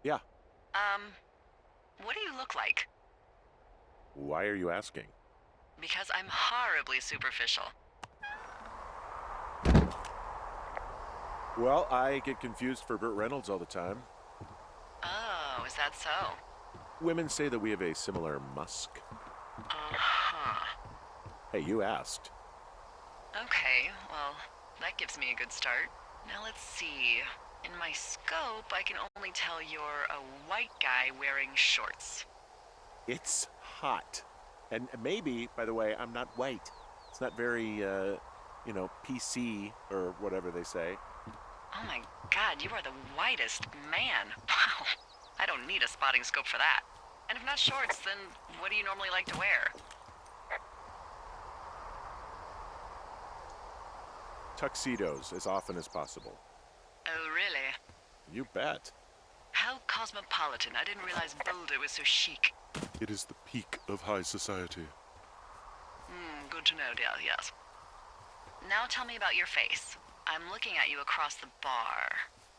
Yeah. Um, what do you look like? Why are you asking? Because I'm horribly superficial. Well, I get confused for Burt Reynolds all the time. Oh, is that so? Women say that we have a similar musk. Uh-huh. Hey, you asked. Okay, well, that gives me a good start. Now let's see. In my scope, I can only tell you're a white guy wearing shorts. It's hot. And maybe, by the way, I'm not white. It's not very, PC or whatever they say. Oh my god, you are the whitest man. Wow. I don't need a spotting scope for that. And if not shorts, then what do you normally like to wear? Tuxedos as often as possible. Oh, really? You bet. How cosmopolitan. I didn't realize Boulder was so chic. It is the peak of high society. Good to know, dear, yes. Now tell me about your face. I'm looking at you across the bar.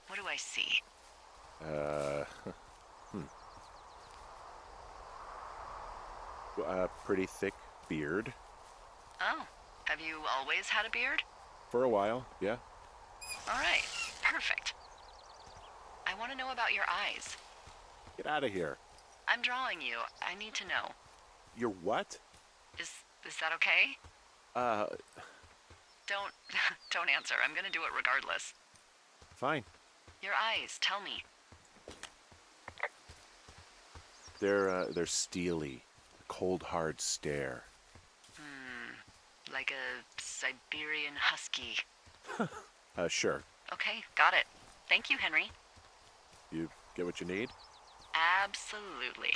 What do I see? A pretty thick beard. Oh, have you always had a beard? For a while, yeah. All right, perfect. I want to know about your eyes. Get out of here. I'm drawing you. I need to know. Your what? Is that okay? Don't don't answer. I'm gonna do it regardless. Fine. Your eyes, tell me. They're steely. A cold, hard stare. Like a Siberian husky. Sure. Okay, got it. Thank you, Henry. You get what you need? Absolutely.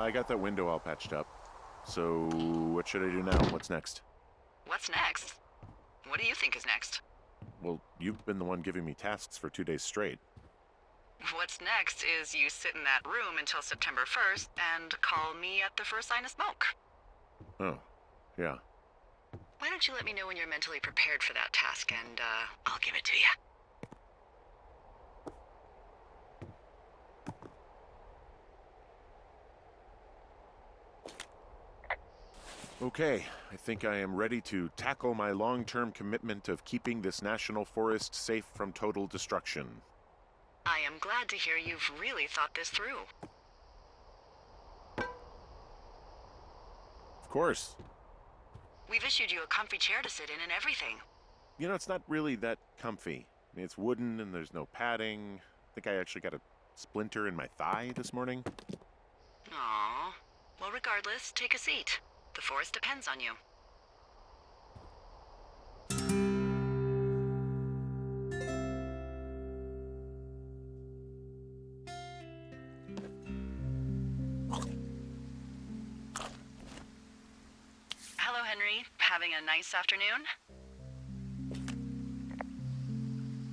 I got that window all patched up. So, what should I do now? What's next? What's next? What do you think is next? Well, you've been the one giving me tasks for 2 days straight. What's next is you sit in that room until September 1st and call me at the first sign of smoke. Oh, yeah. Why don't you let me know when you're mentally prepared for that task and, I'll give it to you. Okay, I think I am ready to tackle my long-term commitment of keeping this national forest safe from total destruction. I am glad to hear you've really thought this through. Of course. We've issued you a comfy chair to sit in and everything. You know, it's not really that comfy. I mean, it's wooden and there's no padding. I think I actually got a splinter in my thigh this morning. Aww. Well, regardless, take a seat. The forest depends on you. Hello, Henry. Having a nice afternoon?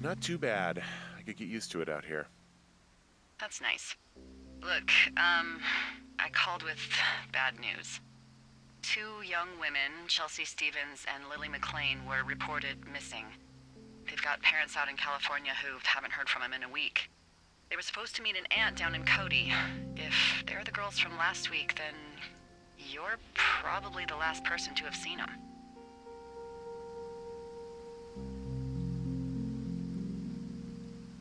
Not too bad. I could get used to it out here. That's nice. Look, I called with bad news. 2 young women, Chelsea Stevens and Lily McLean, were reported missing. They've got parents out in California who haven't heard from them in a week. They were supposed to meet an aunt down in Cody. If they're the girls from last week, then you're probably the last person to have seen them.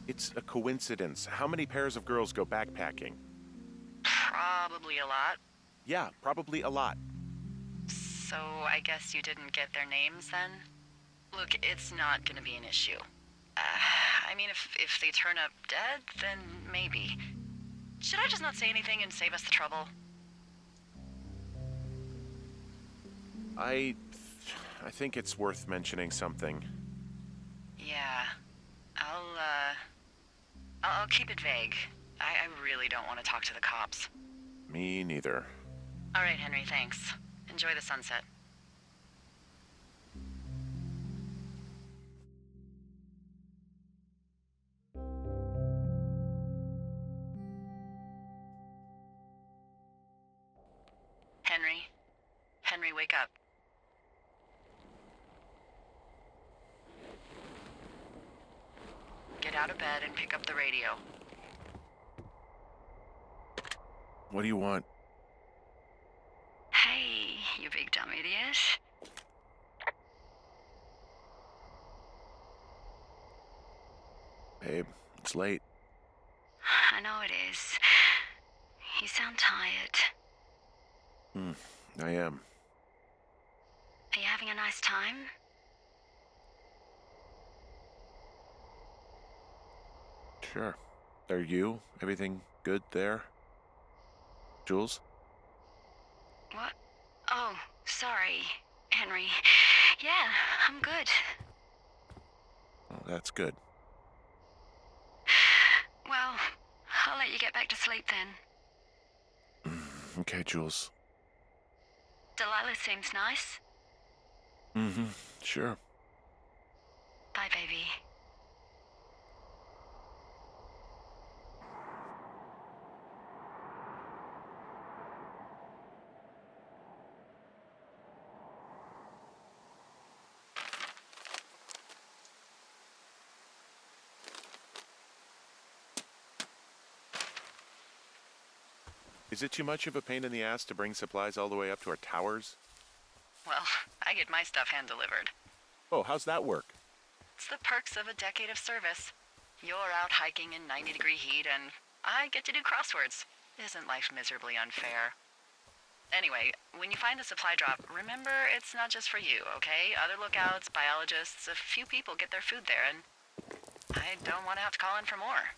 It's a coincidence. How many pairs of girls go backpacking? Probably a lot. Yeah, probably a lot. So I guess you didn't get their names then? Look, it's not gonna be an issue. I mean, if they turn up dead, then maybe. Should I just not say anything and save us the trouble? I think it's worth mentioning something. Yeah. I'll keep it vague. I really don't want to talk to the cops. Me neither. All right, Henry, thanks. Enjoy the sunset. Henry? Henry, wake up. Get out of bed and pick up the radio. What do you want? Hey, you big dumb idiot. Babe, it's late. I know it is. You sound tired. I am. Are you having a nice time? Sure. Are you? Everything good there? Jules? What? Oh, sorry, Henry. Yeah, I'm good. Oh, that's good. Well, I'll let you get back to sleep then. Okay, Jules. Delilah seems nice. Sure. Bye, baby. Is it too much of a pain in the ass to bring supplies all the way up to our towers? Well, I get my stuff hand-delivered. Oh, how's that work? It's the perks of a decade of service. You're out hiking in 90-degree heat, and I get to do crosswords. Isn't life miserably unfair? Anyway, when you find the supply drop, remember it's not just for you, okay? Other lookouts, biologists, a few people get their food there, and I don't want to have to call in for more.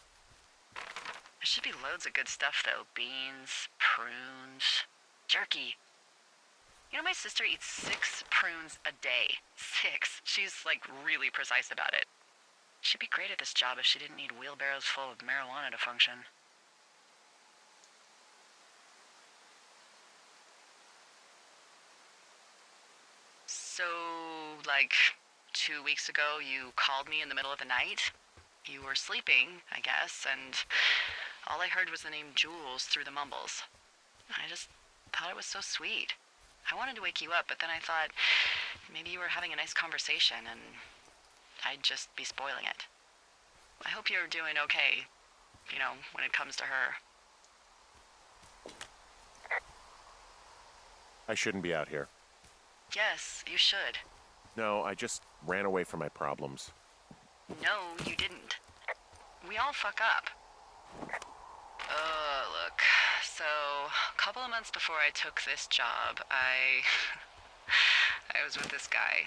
There should be loads of good stuff, though. Beans, prunes, jerky. You know, my sister eats 6 prunes a day. 6. She's, like, really precise about it. She'd be great at this job if she didn't need wheelbarrows full of marijuana to function. So, like, 2 weeks ago, you called me in the middle of the night? You were sleeping, I guess, and all I heard was the name Jules through the mumbles. I just thought it was so sweet. I wanted to wake you up, but then I thought maybe you were having a nice conversation and I'd just be spoiling it. I hope you're doing okay, you know, when it comes to her. I shouldn't be out here. Yes, you should. No, I just ran away from my problems. No, you didn't. We all fuck up. Look. So, a couple of months before I took this job, I was with this guy,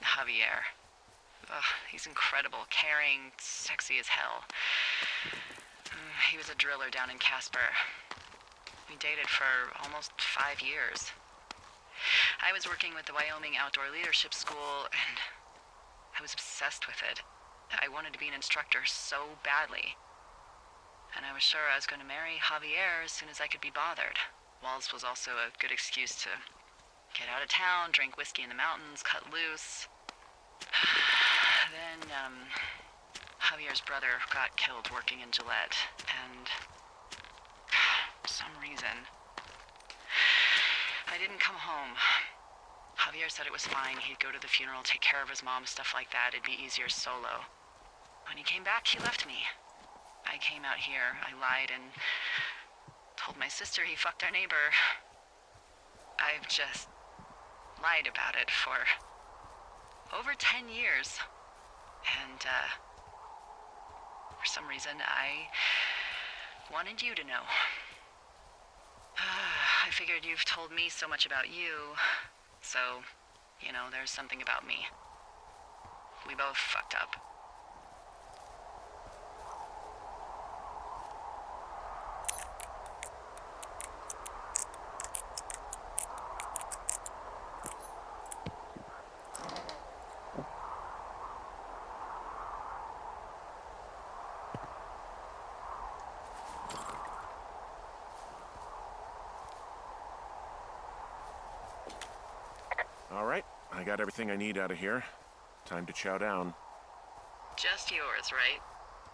Javier. He's incredible, caring, sexy as hell. He was a driller down in Casper. We dated for almost 5 years. I was working with the Wyoming Outdoor Leadership School, and I was obsessed with it. I wanted to be an instructor so badly. And I was sure I was going to marry Javier as soon as I could be bothered. Walls was also a good excuse to get out of town, drink whiskey in the mountains, cut loose. Then, Javier's brother got killed working in Gillette, and for some reason, I I didn't come home. Javier said it was fine. He'd go to the funeral, take care of his mom, stuff like that. It'd be easier solo. When he came back, he left me. I came out here. I lied and told my sister he fucked our neighbor. I've just lied about it for over 10 years. And, for some reason, I wanted you to know. I figured you've told me so much about you, so, you know, there's something about me. We both fucked up. All right, I got everything I need out of here. Time to chow down. Just yours, right?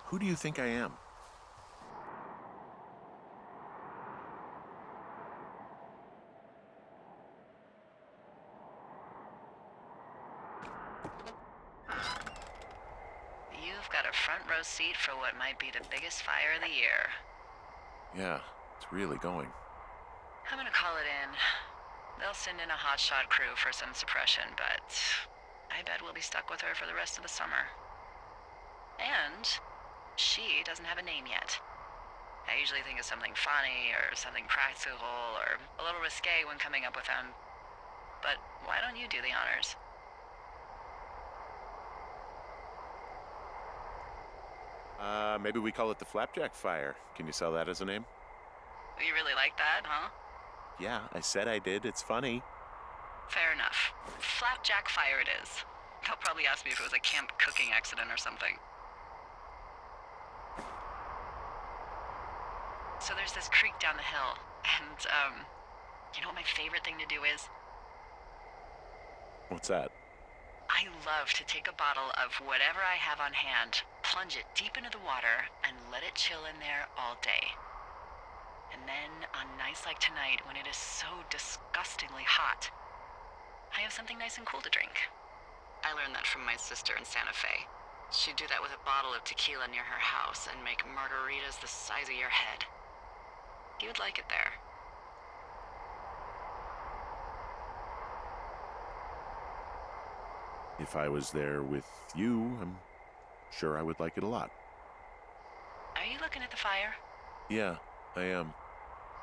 Who do you think I am? You've got a front row seat for what might be the biggest fire of the year. Yeah, it's really going. I'm gonna call it in. They'll send in a hotshot crew for some suppression, but I bet we'll be stuck with her for the rest of the summer. And she doesn't have a name yet. I usually think of something funny or something practical or a little risque when coming up with them. But why don't you do the honors? Maybe we call it the Flapjack Fire. Can you sell that as a name? You really like that, huh? Yeah, I said I did. It's funny. Fair enough. Flapjack Fire it is. They'll probably ask me if it was a camp cooking accident or something. So there's this creek down the hill, and, you know what my favorite thing to do is? What's that? I love to take a bottle of whatever I have on hand, plunge it deep into the water, and let it chill in there all day. And then, on nights like tonight, when it is so disgustingly hot, I have something nice and cool to drink. I learned that from my sister in Santa Fe. She'd do that with a bottle of tequila near her house and make margaritas the size of your head. You'd like it there. If I was there with you, I'm sure I would like it a lot. Are you looking at the fire? Yeah, I am.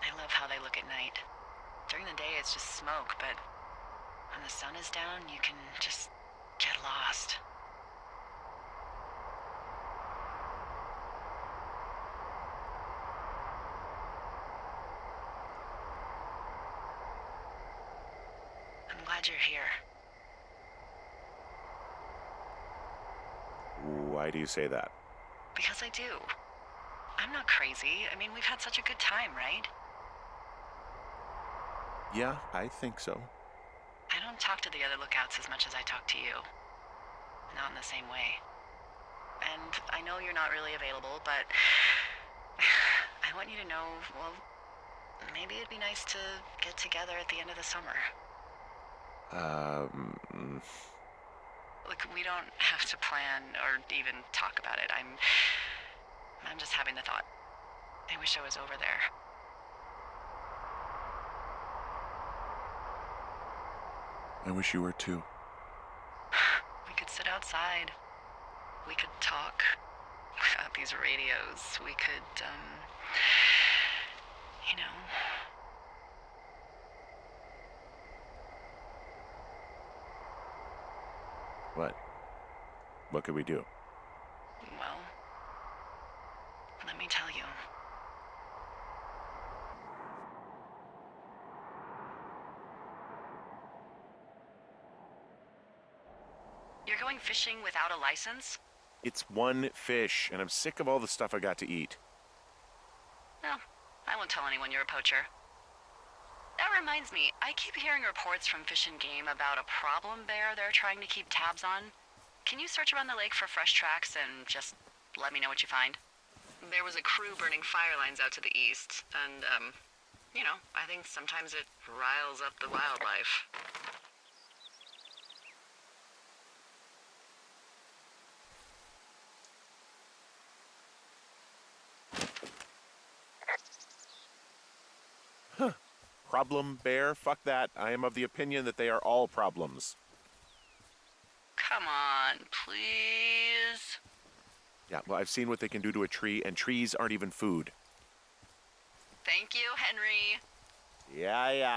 I love how they look at night. During the day, it's just smoke, but when the sun is down, you can just get lost. I'm glad you're here. Why do you say that? Because I do. I'm not crazy. I mean, we've had such a good time, right? Yeah, I think so. I don't talk to the other lookouts as much as I talk to you. Not in the same way. And I know you're not really available, but I want you to know, well, maybe it'd be nice to get together at the end of the summer. Look, we don't have to plan or even talk about it. I'm just having the thought. I wish I was over there. I wish you were too. We could sit outside. We could talk about these radios. We could, you know. What? What could we do? Well, let me tell you. You're going fishing without a license? It's one fish, and I'm sick of all the stuff I got to eat. No, I won't tell anyone you're a poacher. That reminds me, I keep hearing reports from Fish and Game about a problem bear they're trying to keep tabs on. Can you search around the lake for fresh tracks and just let me know what you find? There was a crew burning fire lines out to the east, and, you know, I think sometimes it riles up the wildlife. Problem bear? Fuck that. I am of the opinion that they are all problems. Come on, please. Yeah, well, I've seen what they can do to a tree, and trees aren't even food. Thank you, Henry. Yeah.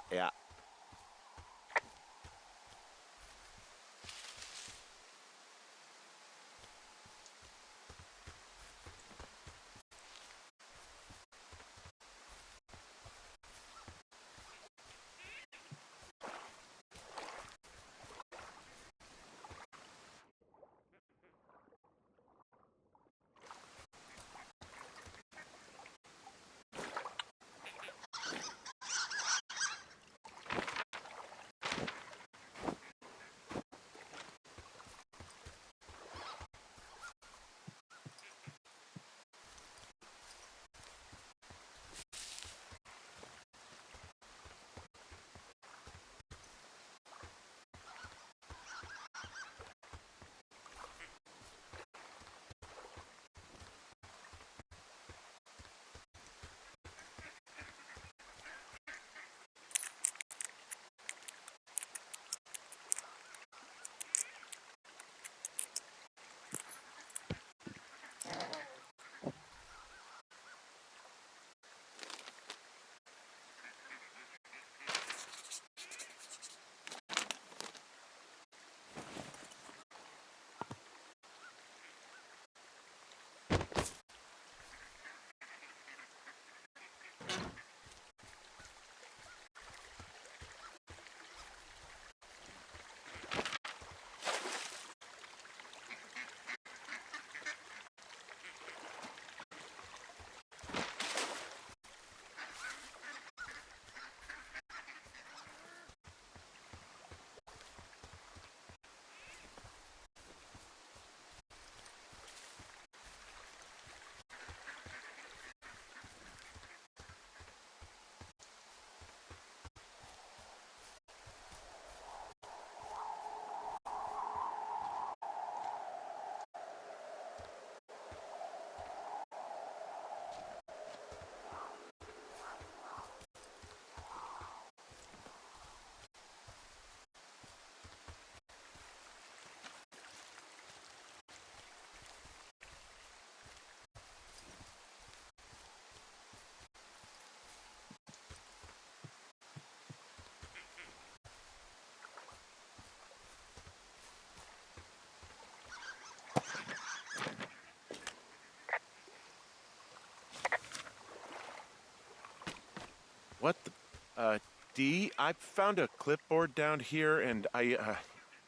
What the... Dee, I found a clipboard down here, and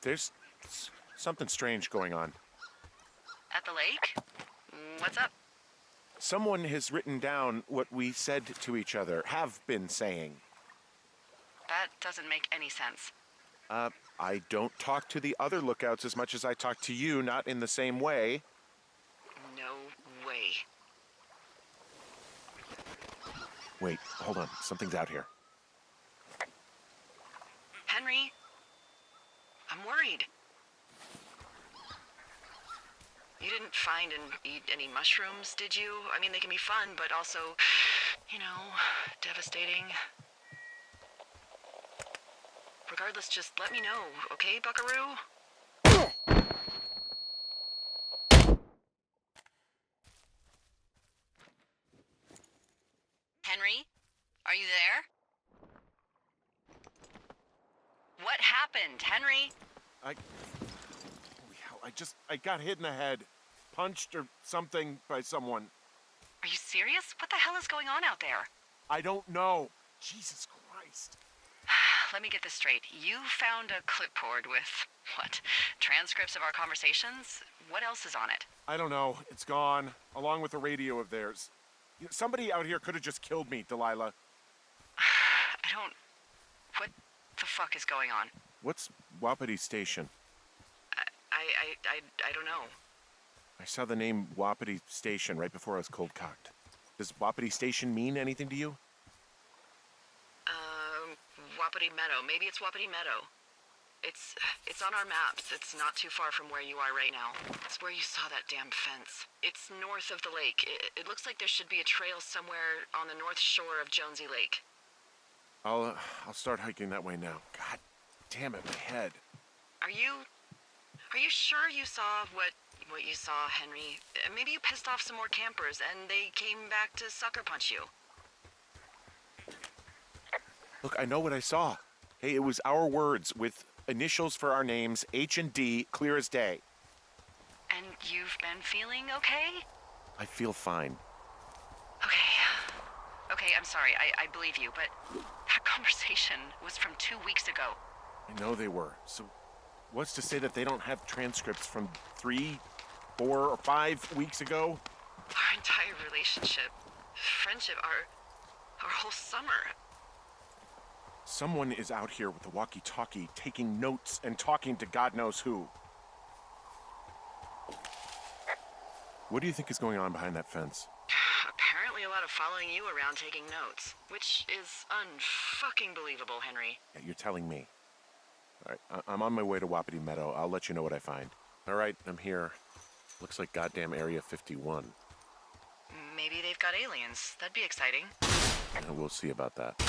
there's something strange going on. At the lake? What's up? Someone has written down what we said to each other, have been saying. That doesn't make any sense. I don't talk to the other lookouts as much as I talk to you, not in the same way. No way. Wait, hold on. Something's out here. Henry? I'm worried. You didn't find and eat any mushrooms, did you? I mean, they can be fun, but also, you know, devastating. Regardless, just let me know, okay, buckaroo? Henry? Are you there? What happened, Henry? Holy hell, I got hit in the head. Punched or something by someone. Are you serious? What the hell is going on out there? I don't know. Jesus Christ. Let me get this straight. You found a clipboard with, what, transcripts of our conversations? What else is on it? I don't know. It's gone, along with the radio of theirs. You know, somebody out here could have just killed me, Delilah. What the fuck is going on? What's Wapiti Station? I don't know. I saw the name Wapiti Station right before I was cold-cocked. Does Wapiti Station mean anything to you? Wapiti Meadow. Maybe it's Wapiti Meadow. It's on our maps. It's not too far from where you are right now. It's where you saw that damn fence. It's north of the lake. It looks like there should be a trail somewhere on the north shore of Jonesy Lake. I'll start hiking that way now. God damn it, my head. Are you sure you saw what you saw, Henry? Maybe you pissed off some more campers and they came back to sucker punch you. Look, I know what I saw. Hey, it was our words with initials for our names, H and D, clear as day. And you've been feeling okay? I feel fine. Okay, I'm sorry. I believe you, but that conversation was from 2 weeks ago. I know they were. So what's to say that they don't have transcripts from 3, 4, or 5 weeks ago? Our entire relationship, friendship, our whole summer. Someone is out here with the walkie-talkie taking notes and talking to God knows who. What do you think is going on behind that fence? Apparently a lot of following you around taking notes, which is unfucking believable, Henry. Yeah, you're telling me. All right, I'm on my way to Wapiti Meadow. I'll let you know what I find. All right, I'm here. Looks like goddamn Area 51. Maybe they've got aliens. That'd be exciting. Yeah, we'll see about that.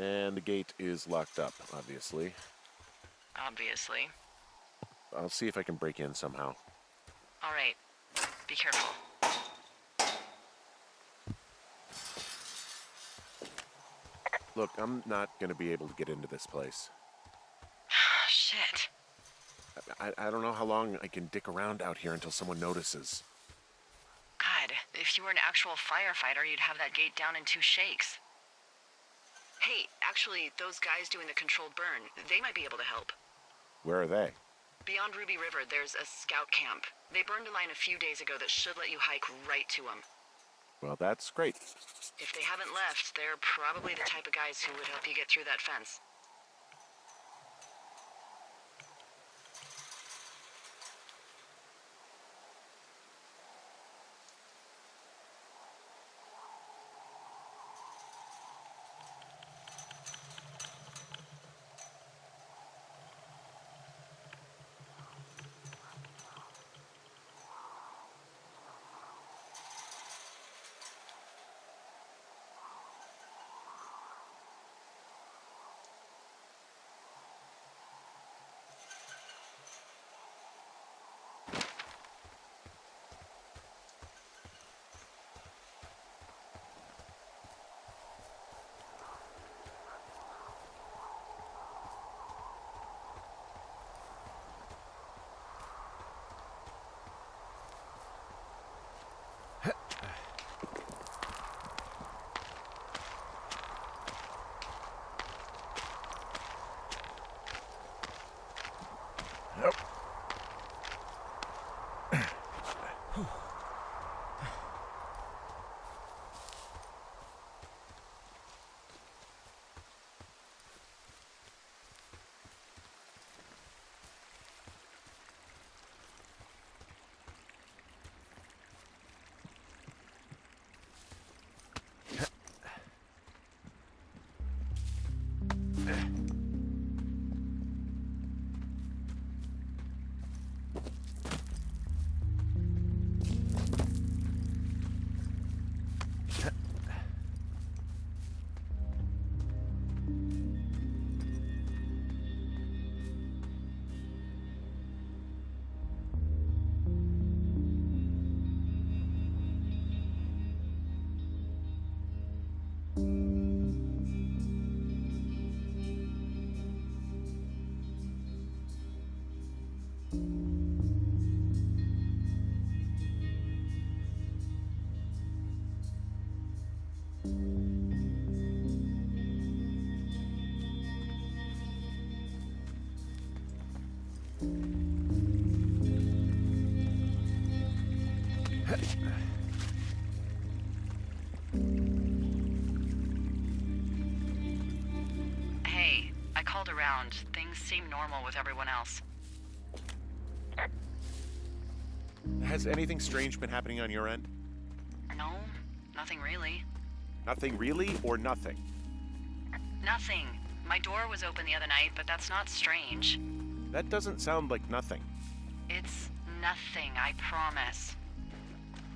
And the gate is locked up, obviously. Obviously. I'll see if I can break in somehow. All right. Be careful. Look, I'm not going to be able to get into this place. Shit. I don't know how long I can dick around out here until someone notices. God, if you were an actual firefighter, you'd have that gate down in 2 shakes. Hey, actually, those guys doing the controlled burn, they might be able to help. Where are they? Beyond Ruby River, there's a scout camp. They burned a line a few days ago that should let you hike right to them. Well, that's great. If they haven't left, they're probably the type of guys who would help you get through that fence. Hey, I called around. Things seem normal with everyone else. Has anything strange been happening on your end? No, nothing really. Nothing really, or nothing? Nothing. My door was open the other night, but that's not strange. That doesn't sound like nothing. It's nothing, I promise.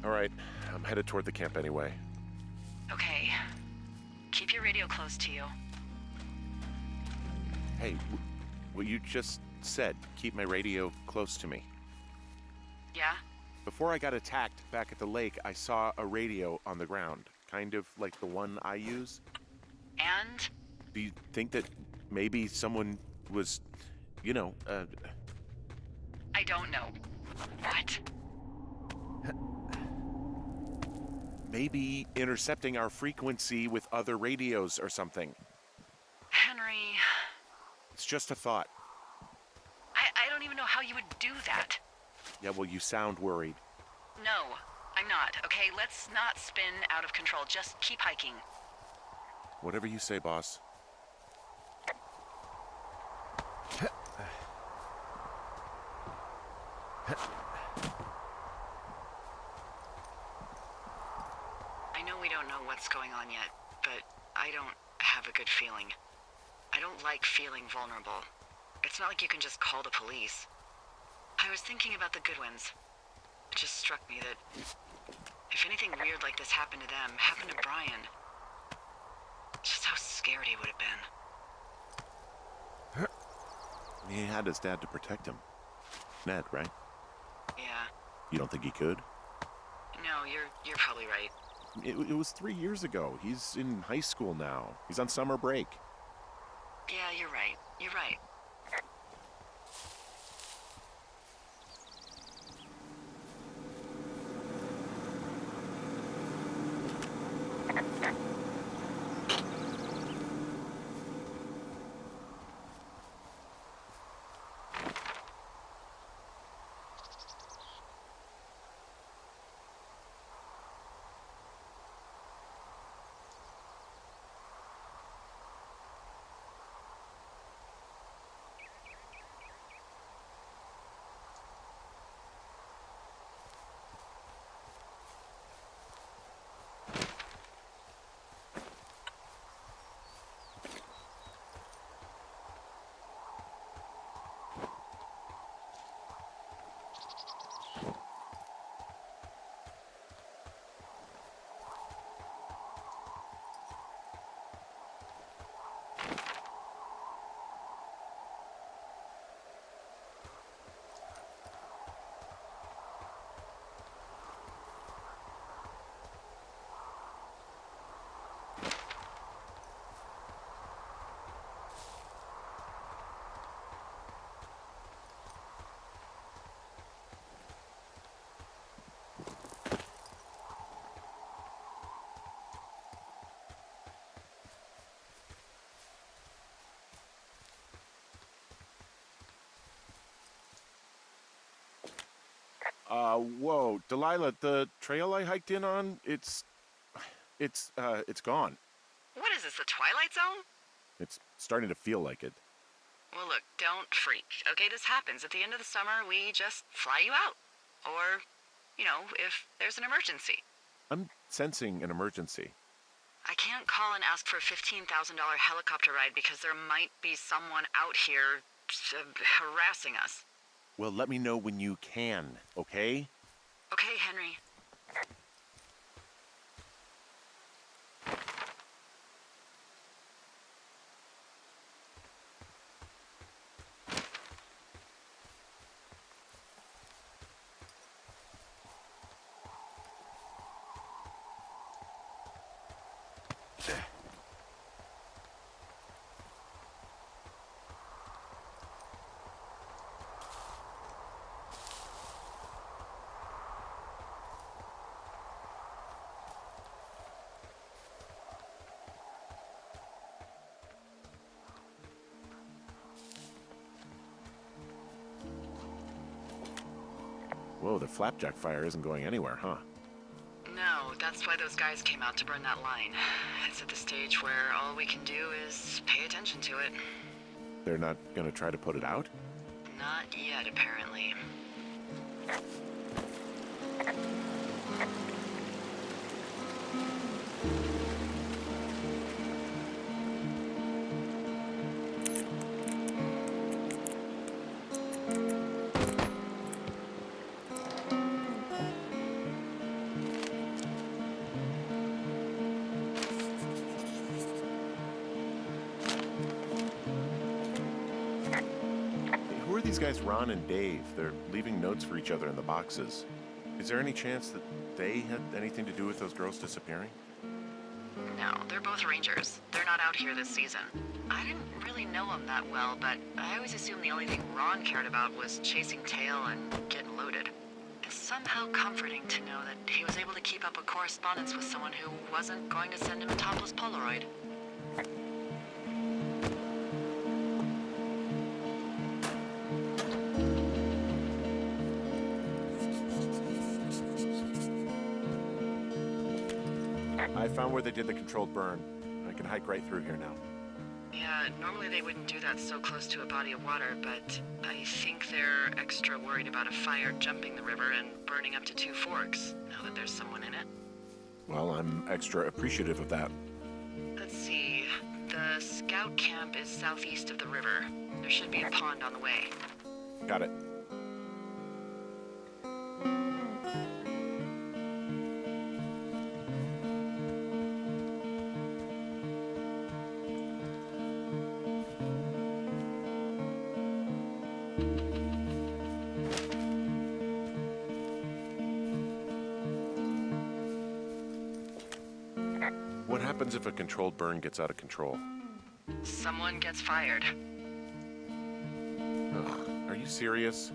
All right, I'm headed toward the camp anyway. Okay. Keep your radio close to you. Hey, what you just said, keep my radio close to me. Yeah? Before I got attacked back at the lake, I saw a radio on the ground, kind of like the one I use. And? Do you think that maybe someone was, I don't know. What? maybe intercepting our frequency with other radios or something? Henry, It's just a thought. I don't even know how you would do that. Yeah, well, you sound worried. No, I'm not, okay? Let's not spin out of control. Just keep hiking. Whatever you say, boss. I know we don't know what's going on yet, but I don't have a good feeling. I don't like feeling vulnerable. It's not like you can just call the police. I was thinking about the Goodwins. It just struck me that if anything weird like this happened to them, happened to Brian, just how scared he would have been. He had his dad to protect him. Ned, right? Yeah. You don't think he could? No, you're probably right. It was 3 years ago. He's in high school now. He's on summer break. Yeah, you're right. You're right. Whoa, Delilah, the trail I hiked in on, it's gone. What is this, the Twilight Zone? It's starting to feel like it. Well, look, don't freak. Okay, this happens. At the end of the summer, we just fly you out. Or, if there's an emergency. I'm sensing an emergency. I can't call and ask for a $15,000 helicopter ride because there might be someone out here harassing us. Well, let me know when you can, okay? Okay, Henry. Whoa, the flapjack fire isn't going anywhere, huh? No, that's why those guys came out to burn that line. It's at the stage where all we can do is pay attention to it. They're not gonna try to put it out? Not yet, apparently. Who are these guys, Ron and Dave? They're leaving notes for each other in the boxes. Is there any chance that they had anything to do with those girls disappearing? No, they're both rangers. They're not out here this season. I didn't really know them that well, but I always assumed the only thing Ron cared about was chasing tail and getting loaded. It's somehow comforting to know that he was able to keep up a correspondence with someone who wasn't going to send him a topless Polaroid. I found where they did the controlled burn. I can hike right through here now. Yeah, normally they wouldn't do that so close to a body of water, but I think they're extra worried about a fire jumping the river and burning up to 2 forks, now that there's someone in it. Well, I'm extra appreciative of that. Let's see. The scout camp is southeast of the river. There should be a pond on the way. Got it. What happens if a controlled burn gets out of control? Someone gets fired. Ugh, are you serious?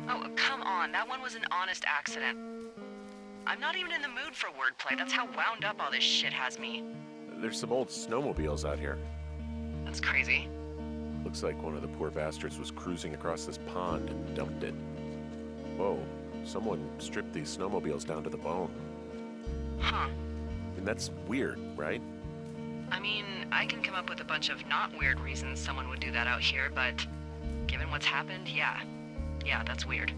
Oh, come on. That one was an honest accident. I'm not even in the mood for wordplay. That's how wound up all this shit has me. There's some old snowmobiles out here. That's crazy. Looks like one of the poor bastards was cruising across this pond and dumped it. Whoa, someone stripped these snowmobiles down to the bone. Huh. And that's weird, right? I mean, I can come up with a bunch of not weird reasons someone would do that out here, but given what's happened, yeah. Yeah, that's weird.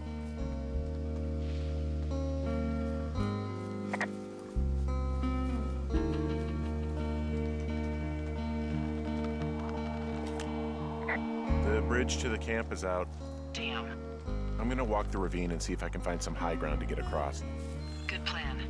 The bridge to the camp is out. Damn. I'm gonna walk the ravine and see if I can find some high ground to get across. Good plan.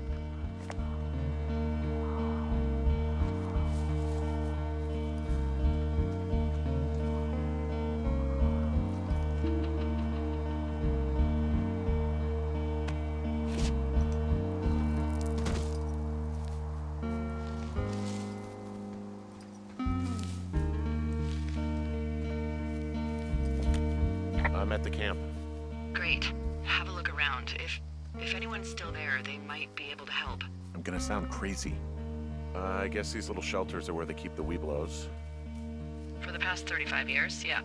I'm at the camp. Great. Have a look around. If anyone's still there, they might be able to help. I'm gonna sound crazy. I guess these little shelters are where they keep the Weeblos. For the past 35 years, yeah.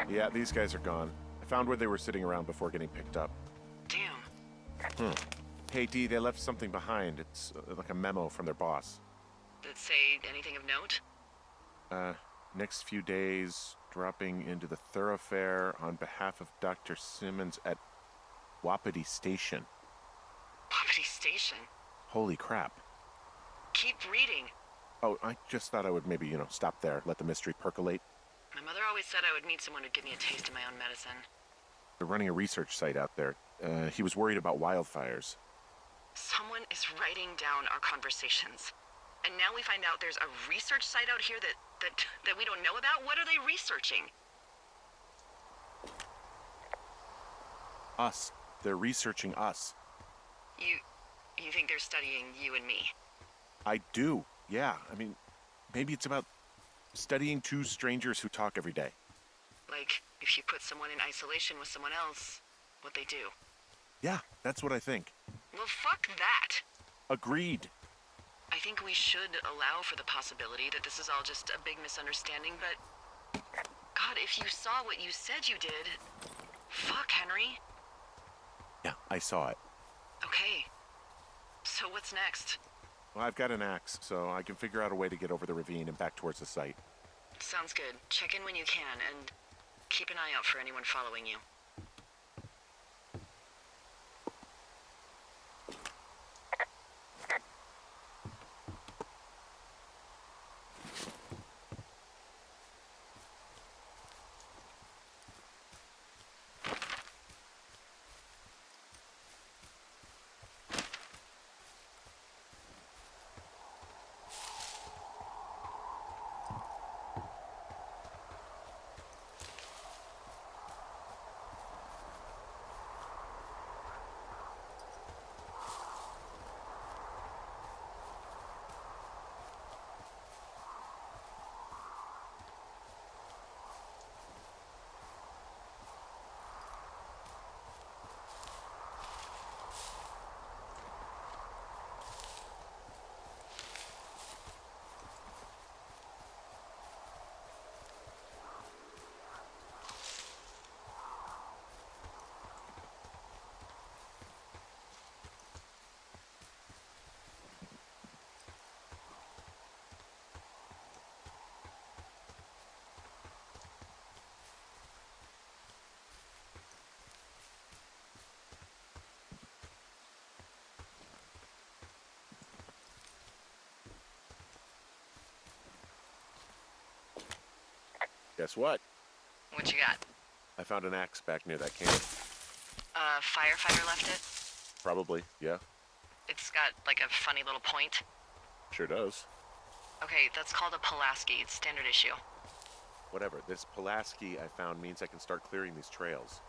Yeah, these guys are gone. I found where they were sitting around before getting picked up. Damn. Hey, Dee, they left something behind. It's like a memo from their boss. Did it say anything of note? Next few days, dropping into the thoroughfare on behalf of Dr. Simmons at Wapiti Station. Wapiti Station? Holy crap. Keep reading. Oh, I just thought I would maybe, stop there, let the mystery percolate. My mother always said I would meet someone who'd give me a taste of my own medicine. They're running a research site out there. He was worried about wildfires. Someone is writing down our conversations. And now we find out there's a research site out here that we don't know about? What are they researching? Us. They're researching us. You think they're studying you and me? I do, yeah. I mean, maybe it's about studying two strangers who talk every day. Like, if you put someone in isolation with someone else, what they do. Yeah, that's what I think. Well, fuck that. Agreed. I think we should allow for the possibility that this is all just a big misunderstanding, but... God, if you saw what you said you did... Fuck, Henry. Yeah, I saw it. Okay. So what's next? Well, I've got an axe, so I can figure out a way to get over the ravine and back towards the site. Sounds good. Check in when you can, and keep an eye out for anyone following you. Guess what? What you got? I found an axe back near that camp. Firefighter left it? Probably, yeah. It's got, like, a funny little point. Sure does. Okay, that's called a Pulaski. It's standard issue. Whatever. This Pulaski I found means I can start clearing these trails.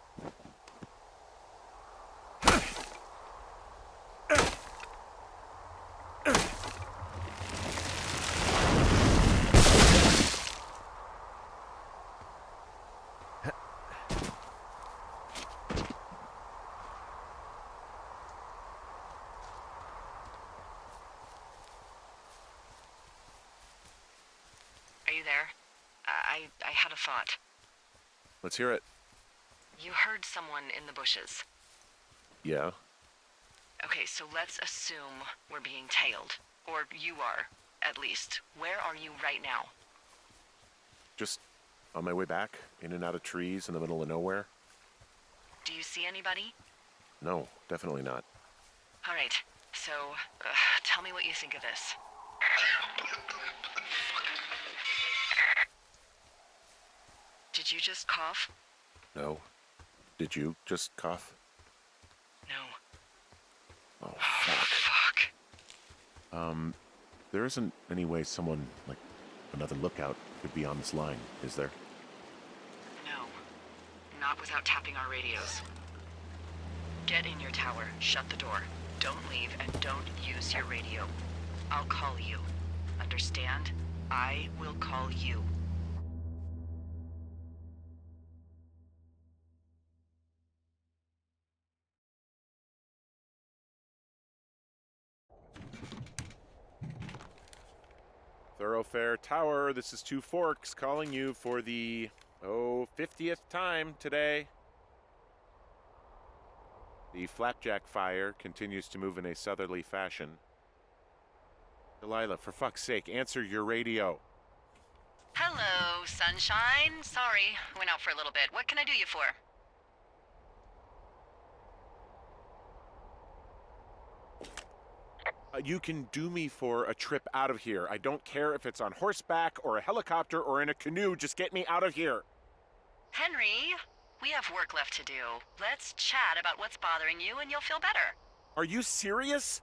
Are you there? I had a thought. Let's hear it. You heard someone in the bushes. Yeah? Okay, so let's assume we're being tailed. Or you are, at least. Where are you right now? Just on my way back, in and out of trees in the middle of nowhere. Do you see anybody? No, definitely not. All right, so tell me what you think of this. Did you just cough? No. Did you just cough? No. Oh, fuck. Fuck. There isn't any way someone, like, another lookout could be on this line, is there? No. Not without tapping our radios. Get in your tower, shut the door. Don't leave, and don't use your radio. I'll call you. Understand? I will call you. Thoroughfare Tower, this is Two Forks calling you for the, 50th time today. The flapjack fire continues to move in a southerly fashion. Delilah, for fuck's sake, answer your radio. Hello, sunshine. Sorry, went out for a little bit. What can I do you for? You can do me for a trip out of here. I don't care if it's on horseback or a helicopter or in a canoe. Just get me out of here. Henry, we have work left to do. Let's chat about what's bothering you and you'll feel better. Are you serious?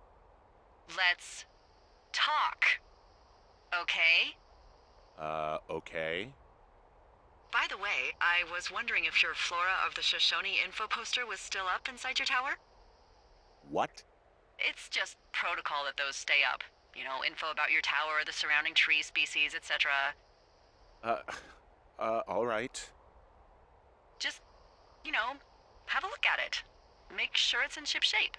Let's talk. Okay? Okay. By the way, I was wondering if your Flora of the Shoshone info poster was still up inside your tower? What? It's just protocol that those stay up. You know, info about your tower, the surrounding tree species, etc. All right. Just, you know, have a look at it. Make sure it's in ship shape.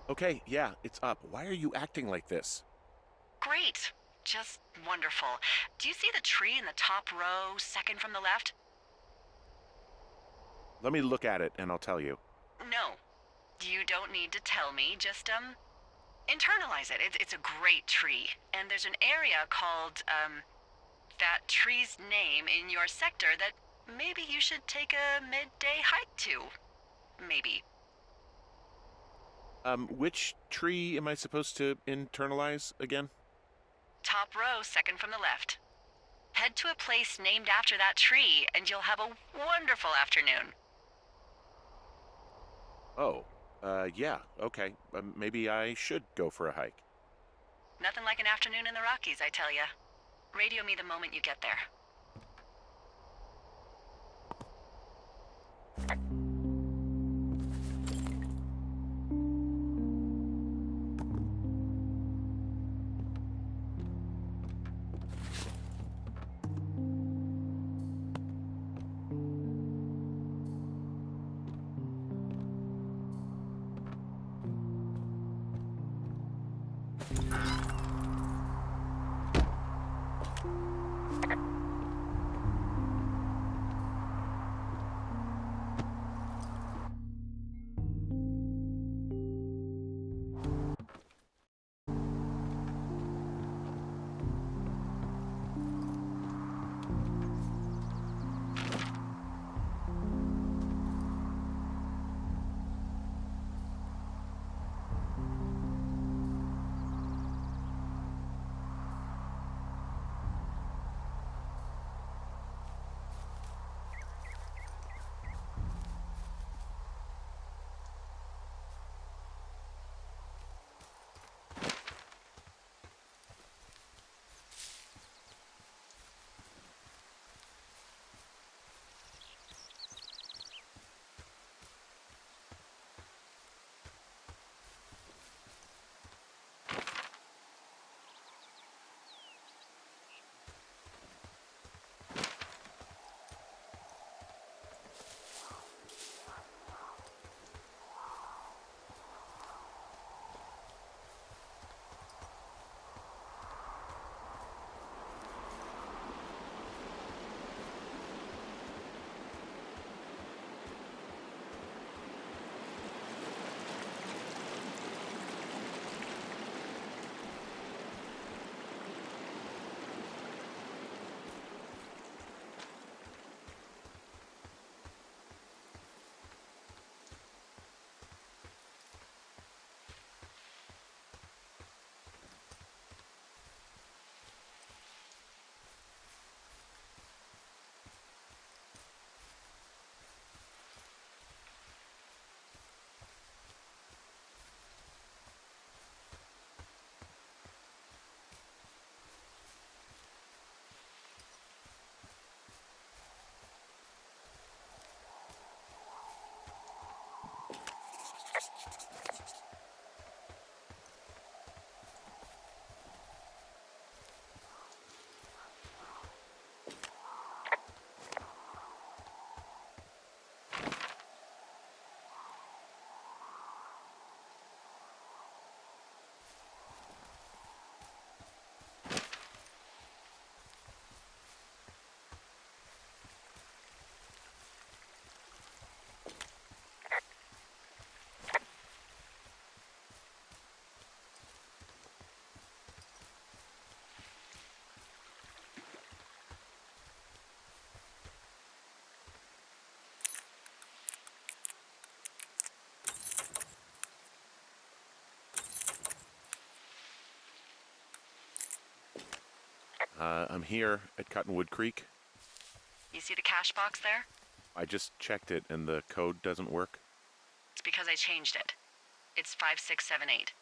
Okay, yeah, it's up. Why are you acting like this? Great. just wonderful. Do you see the tree in the top row, second from the left? Let me look at it and I'll tell you. No. You don't need to tell me, just, internalize it. It's a great tree. And there's an area called, that tree's name in your sector that maybe you should take a midday hike to. Maybe. Which tree am I supposed to internalize again? Top row, second from the left. Head to a place named after that tree, and you'll have a wonderful afternoon. Oh, yeah, okay. Maybe I should go for a hike. Nothing like an afternoon in the Rockies, I tell ya. Radio me the moment you get there. I'm here at Cottonwood Creek. You see the cash box there? I just checked it and the code doesn't work. It's because I changed it. It's 5678.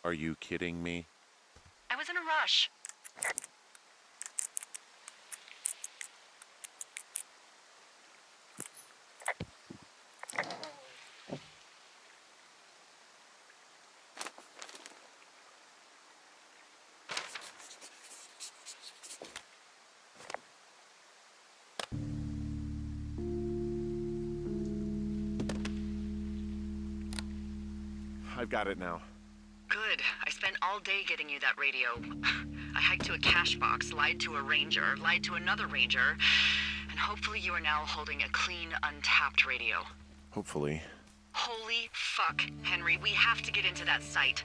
Are you kidding me? I was in a rush. I've got it now. Good. I spent all day getting you that radio. I I hiked to a cash box, lied to a ranger, lied to another ranger, and hopefully you are now holding a clean, untapped radio. Hopefully. Holy fuck, Henry, we have to get into that site.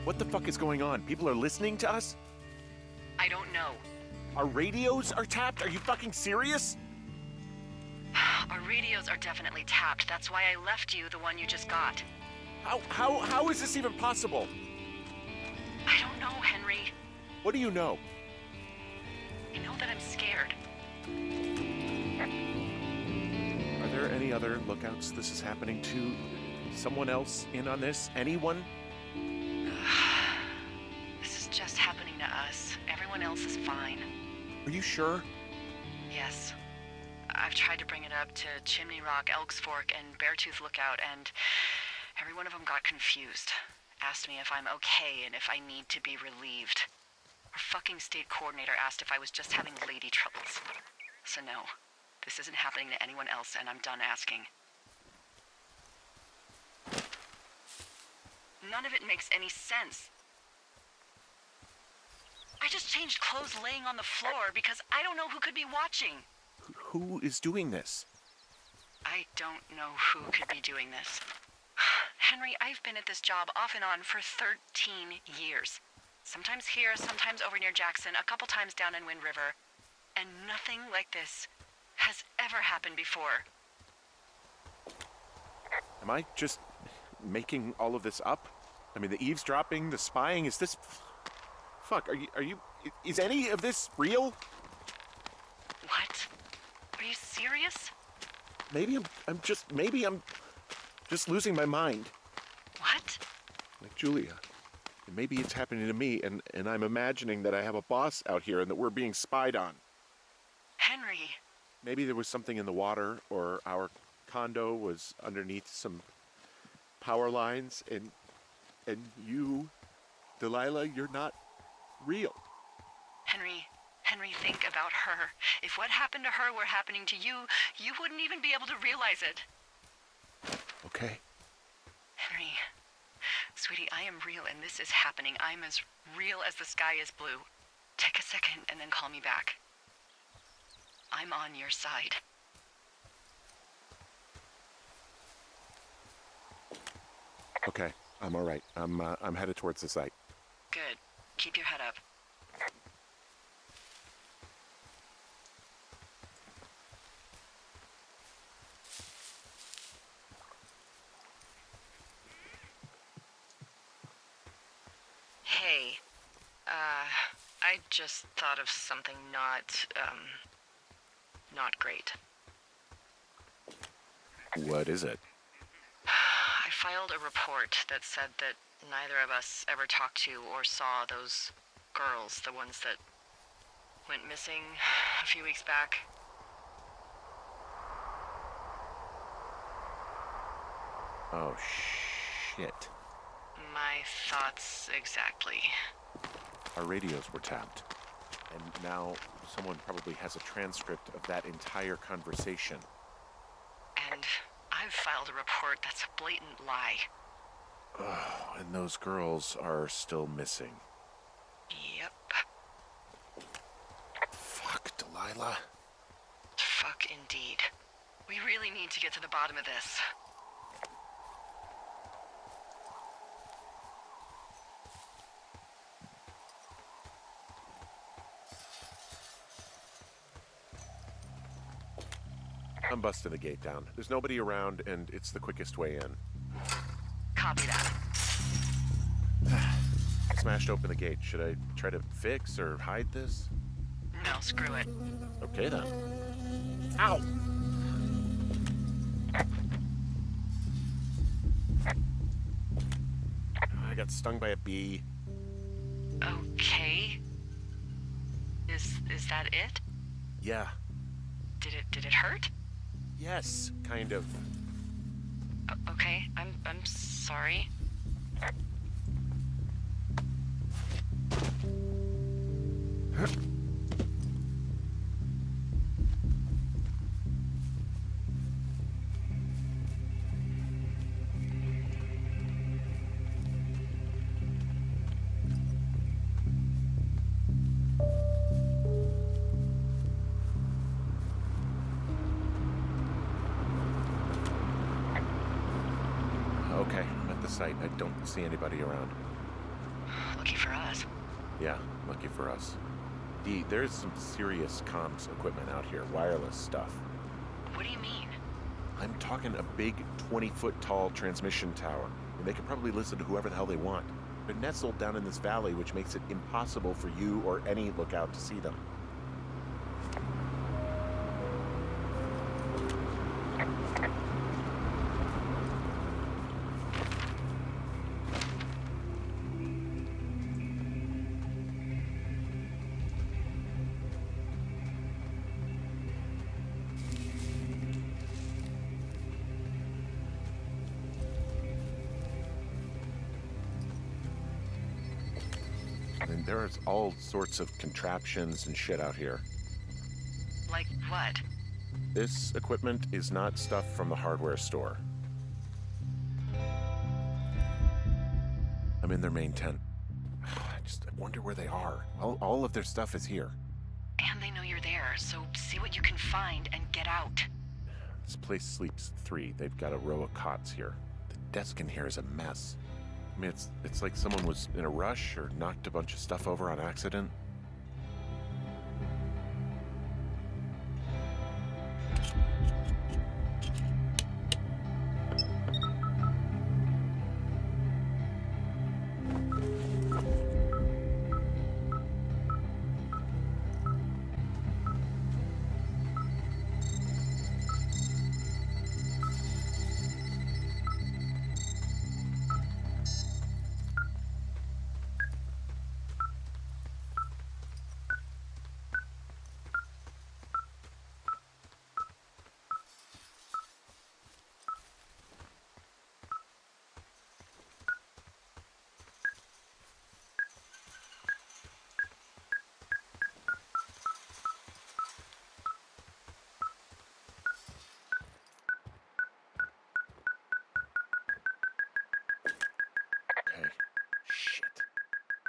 What the fuck is going on? People are listening to us? I don't know. Our radios are tapped? Are you fucking serious? Our radios are definitely tapped. That's why I left you the one you just got. How is this even possible? I don't know, Henry. What do you know? I know that I'm scared. Are there any other lookouts this is happening to? Someone else in on this? Anyone? This is just happening to us. Everyone else is fine. Are you sure? Yes. I've tried to bring it up to Chimney Rock, Elks Fork, and Beartooth Lookout, and every one of them got confused. Asked me if I'm okay and if I need to be relieved. Our fucking state coordinator asked if I was just having lady troubles. So no, this isn't happening to anyone else, and I'm done asking. None of it makes any sense. I just changed clothes laying on the floor because I don't know who could be watching. Who is doing this? I don't know who could be doing this. Henry, I've been at this job off and on for 13 years. Sometimes here, sometimes over near Jackson, a couple times down in Wind River. And nothing like this has ever happened before. Am I just making all of this up? I mean, the eavesdropping, the spying, is this... Fuck, are you... Is any of this real? What? Are you serious? Maybe I'm just losing my mind. What? Like Julia. And maybe it's happening to me, and I'm imagining that I have a boss out here and that we're being spied on. Henry. Maybe there was something in the water, or our condo was underneath some power lines, and you, Delilah, you're not real. Henry, think about her. If what happened to her were happening to you, you wouldn't even be able to realize it. Okay. Henry, sweetie, I am real and this is happening. I'm as real as the sky is blue. Take a second and then call me back. I'm on your side. Okay, I'm all right. I'm headed towards the site. Good. Keep your head up. Hey, I just thought of something not great. What is it? I filed a report that said that neither of us ever talked to or saw those girls, the ones that went missing a few weeks back. Oh, shit. My thoughts exactly. Our radios were tapped. And now someone probably has a transcript of that entire conversation. And I've filed a report that's a blatant lie. Oh, and those girls are still missing. Yep. Fuck, Delilah. Fuck indeed. We really need to get to the bottom of this. I'm busting the gate down. There's nobody around, and it's the quickest way in. Copy that. Smashed open the gate. Should I try to fix or hide this? No, screw it. Okay, then. Ow! I got stung by a bee. Okay. Is that it? Yeah. Did it hurt? Yes, kind of. Okay, I'm sorry. the site. I don't see anybody around. Lucky for us. Yeah, lucky for us. Dee, there's some serious comms equipment out here, wireless stuff. What do you mean? I'm talking a big 20-foot tall transmission tower, and they can probably listen to whoever the hell they want. They're nestled down in this valley, which makes it impossible for you or any lookout to see them. And there's all sorts of contraptions and shit out here. Like what? This equipment is not stuff from the hardware store. I'm in their main tent. I wonder where they are. All of their stuff is here. And they know you're there, so see what you can find and get out. This place sleeps 3. They've got a row of cots here. The desk in here is a mess. I mean, it's like someone was in a rush or knocked a bunch of stuff over on accident.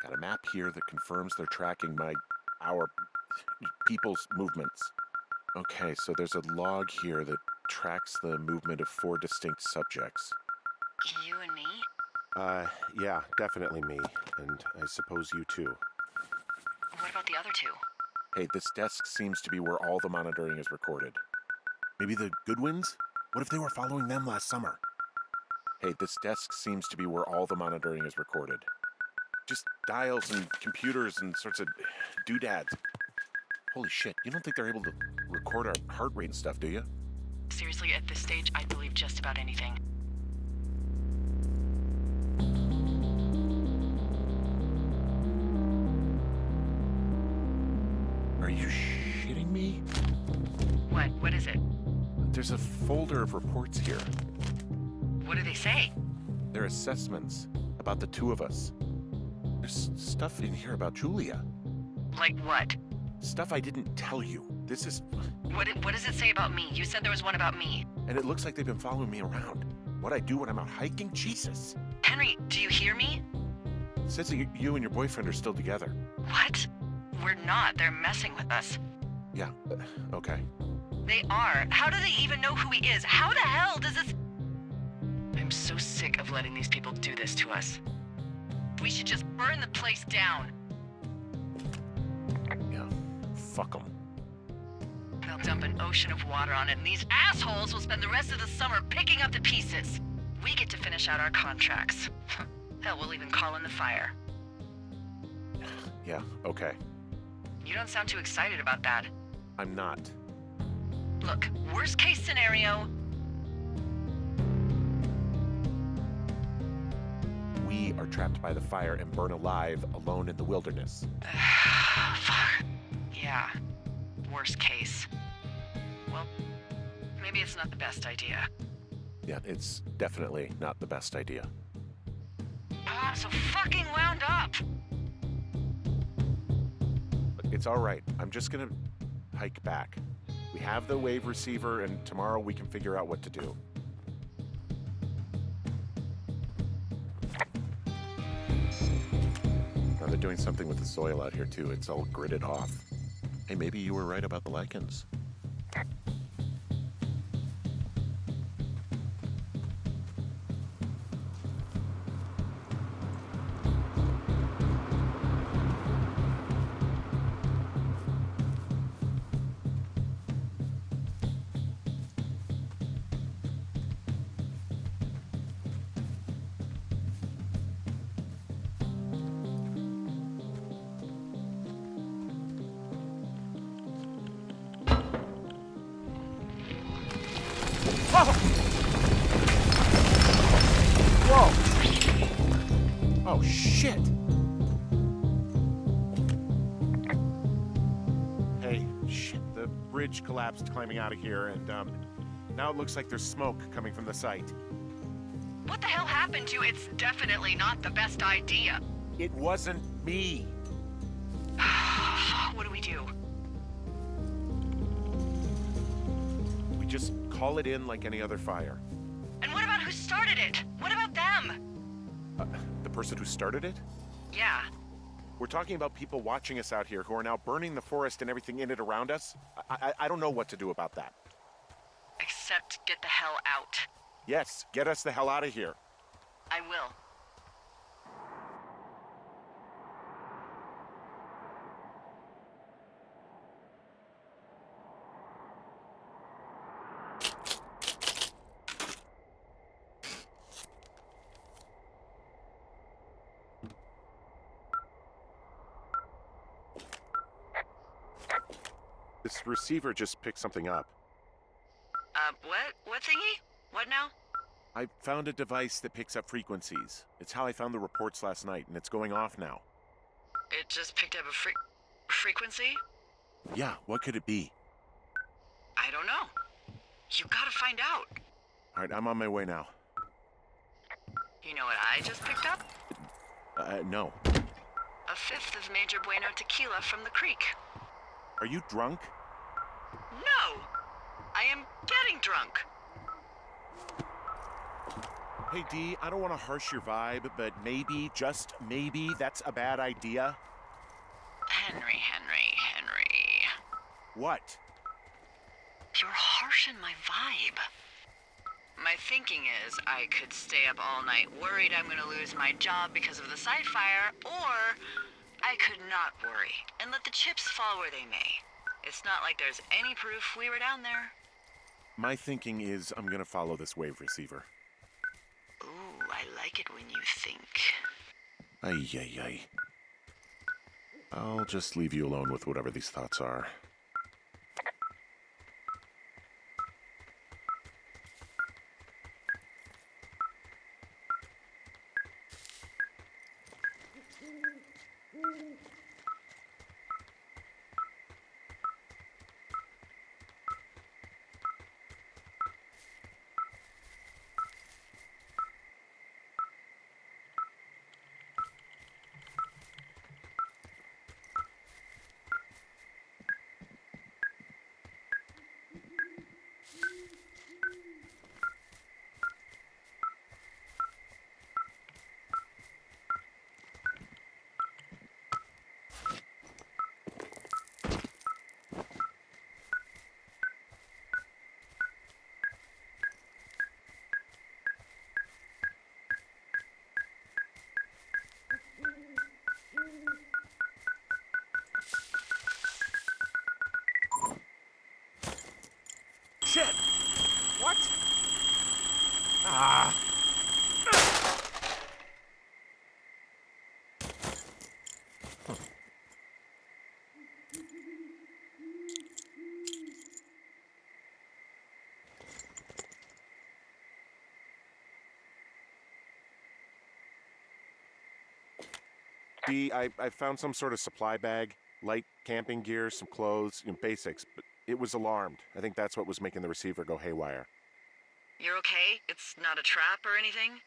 Got a map here that confirms they're tracking our people's movements. Okay, so there's a log here that tracks the movement of 4 distinct subjects. You and me? Yeah, definitely me. And I suppose you too. What about the other 2? Hey, this desk seems to be where all the monitoring is recorded. Maybe the Goodwins? What if they were following them last summer? Hey, this desk seems to be where all the monitoring is recorded. Just dials and computers and sorts of doodads. Holy shit, you don't think they're able to record our heart rate and stuff, do you? Seriously, at this stage, I'd believe just about anything. Are you shitting me? What? What is it? There's a folder of reports here. What do they say? They're assessments about the 2 of us. There's stuff in here about Julia. Like what? Stuff I didn't tell you. This is... What does it say about me? You said there was one about me. And it looks like they've been following me around. What I do when I'm out hiking? Jesus. Henry, do you hear me? It says that you and your boyfriend are still together. What? We're not. They're messing with us. Yeah, okay. They are. How do they even know who he is? How the hell does this... I'm so sick of letting these people do this to us. We should just burn the place down. Yeah, fuck them. They'll dump an ocean of water on it, and these assholes will spend the rest of the summer picking up the pieces. We get to finish out our contracts. Hell, we'll even call in the fire. Yeah, okay. You don't sound too excited about that. I'm not. Look, worst case scenario... We are trapped by the fire and burn alive alone in the wilderness. Fuck. Yeah. Worst case. Well, maybe it's not the best idea. Yeah, it's definitely not the best idea. I'm so fucking wound up! It's all right. I'm just gonna hike back. We have the wave receiver, and tomorrow we can figure out what to do. Now they're doing something with the soil out here, too. It's all gridded off. Hey, maybe you were right about the lichens. Whoa! Oh, shit! Hey, shit, the bridge collapsed climbing out of here, and, now it looks like there's smoke coming from the site. What the hell happened to you? It's definitely not the best idea. It wasn't me. What do we do? We just call it in like any other fire. And what about who started it? What about them? The person who started it? Yeah. We're talking about people watching us out here who are now burning the forest and everything in it around us. I don't know what to do about that. Except get the hell out. Yes, get us the hell out of here. I will. This receiver just picked something up. What? What thingy? What now? I found a device that picks up frequencies. It's how I found the reports last night, and it's going off now. It just picked up a frequency? Yeah, what could it be? I don't know. You gotta find out. All right, I'm on my way now. You know what I just picked up? No. A fifth of Major Bueno tequila from the creek. Are you drunk? No! I am getting drunk. Hey, Dee, I don't want to harsh your vibe, but maybe, just maybe, that's a bad idea. Henry. What? You're harshing my vibe. My thinking is I could stay up all night worried I'm gonna lose my job because of the side fire, or I could not worry and let the chips fall where they may. It's not like there's any proof we were down there. My thinking is I'm gonna follow this wave receiver. Ooh, I like it when you think. Ay. I'll just leave you alone with whatever these thoughts are. Shit! What? Ah! Dee, I found some sort of supply bag, light camping gear, some clothes, basics, but it was alarmed. I think that's what was making the receiver go haywire. You're okay? It's not a trap or anything?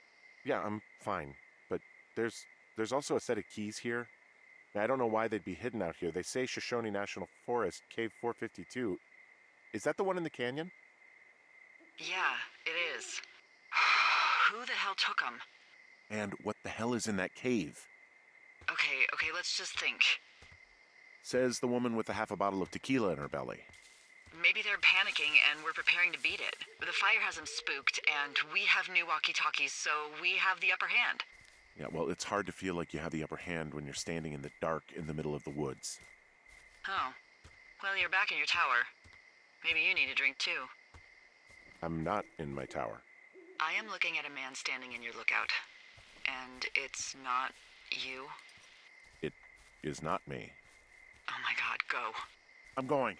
Yeah, I'm fine, but there's also a set of keys here. I don't know why they'd be hidden out here. They say Shoshone National Forest, Cave 452. Is that the one in the canyon? Yeah, it is. Who the hell took them? And what the hell is in that cave? Okay, let's just think. Says the woman with a half a bottle of tequila in her belly. Maybe they're panicking and we're preparing to beat it. The fire has them spooked, and we have new walkie-talkies, so we have the upper hand. Yeah, well, it's hard to feel like you have the upper hand when you're standing in the dark in the middle of the woods. Oh. Well, you're back in your tower. Maybe you need a drink, too. I'm not in my tower. I am looking at a man standing in your lookout. And it's not you? It is not me. Oh my god, go. I'm going.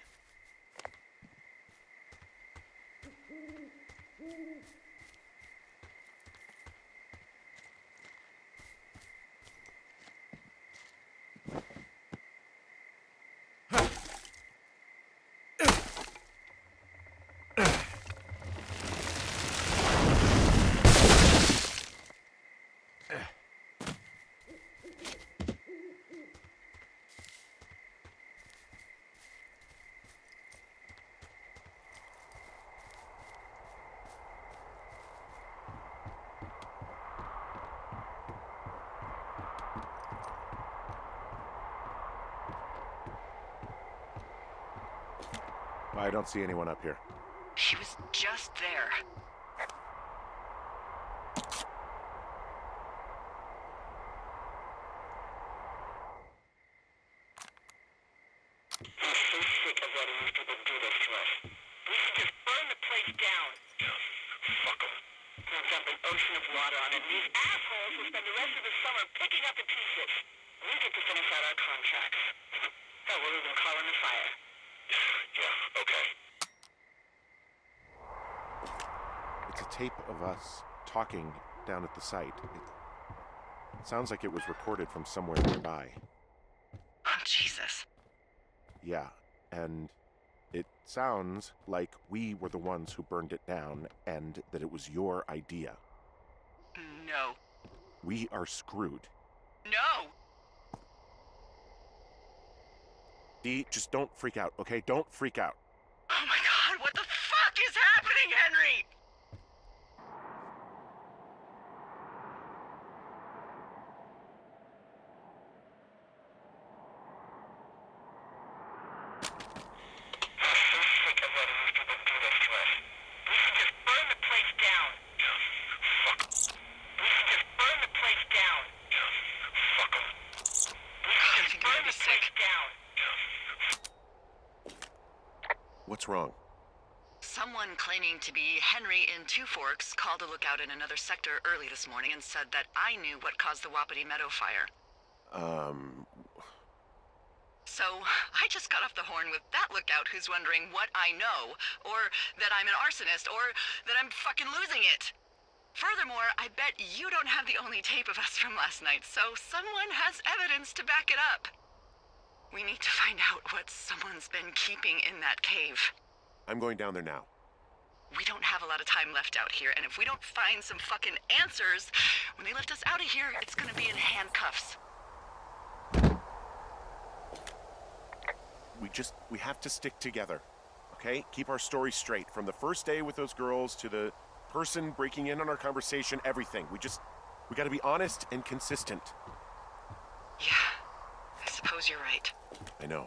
I don't see anyone up here. He was just there. I'm so sick of letting these people do this to us. We should just burn the place down. Fuck them. We'll dump an ocean of water on it. These assholes will spend the rest of the summer picking up the pieces. We get to finish out our contracts. Hell, we'll even call in the fire. Yeah, okay. It's a tape of us talking down at the site. It sounds like it was recorded from somewhere nearby. Oh, Jesus. Yeah, and it sounds like we were the ones who burned it down and that it was your idea. No. We are screwed. No! Dee, just don't freak out, okay? Don't freak out. Oh my God, what the fuck is happening, Henry? I'm so sick of letting these people do this to us. We should just burn the place down. Fuck. We should just burn the place down. Fuck them. We should just think I'm burn gonna be the place sick. down. What's wrong? Someone claiming to be Henry in Two Forks called a lookout in another sector early this morning and said that I knew what caused the Wapiti Meadow fire. So, I just got off the horn with that lookout who's wondering what I know, or that I'm an arsonist, or that I'm fucking losing it. Furthermore, I bet you don't have the only tape of us from last night, so someone has evidence to back it up. We need to find out what someone's been keeping in that cave. I'm going down there now. We don't have a lot of time left out here, and if we don't find some fucking answers, when they lift us out of here, it's gonna be in handcuffs. We have to stick together, okay? Keep our story straight. From the first day with those girls to the person breaking in on our conversation, everything. We gotta be honest and consistent. Yeah, I suppose you're right. I know.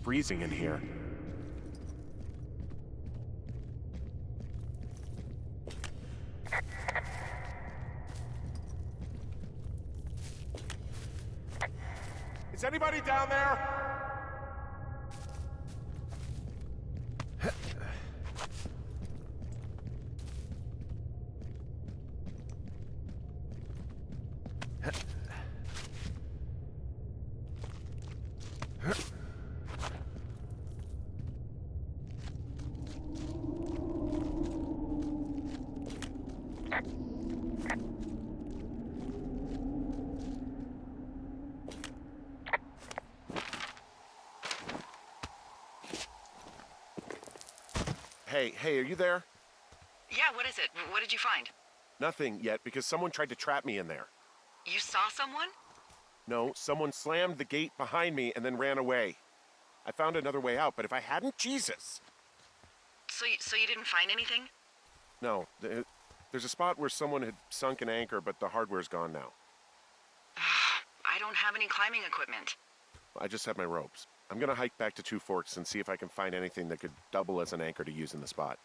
freezing in here. Is anybody down there? Hey, are you there? Yeah, what is it? What did you find? Nothing yet, because someone tried to trap me in there. You saw someone? No, someone slammed the gate behind me and then ran away. I found another way out, but if I hadn't, Jesus! So you didn't find anything? No, there's a spot where someone had sunk an anchor, but the hardware's gone now. I don't have any climbing equipment. I just have my ropes. I'm gonna hike back to Two Forks and see if I can find anything that could double as an anchor to use in the spot.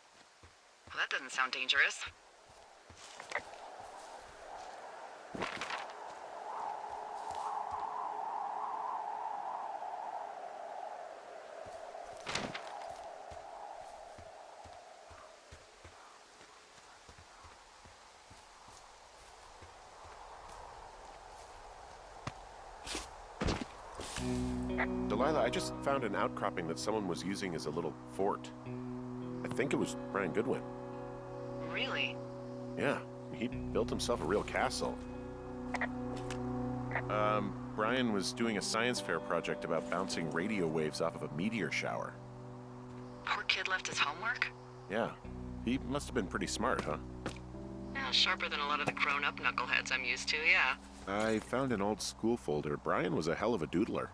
Well, that doesn't sound dangerous. Delilah, I just found an outcropping that someone was using as a little fort. I think it was Brian Goodwin. Really? Yeah, he built himself a real castle. Brian was doing a science fair project about bouncing radio waves off of a meteor shower. Poor kid left his homework? Yeah, he must have been pretty smart, huh? Yeah, sharper than a lot of the grown-up knuckleheads I'm used to, yeah. I found an old school folder. Brian was a hell of a doodler.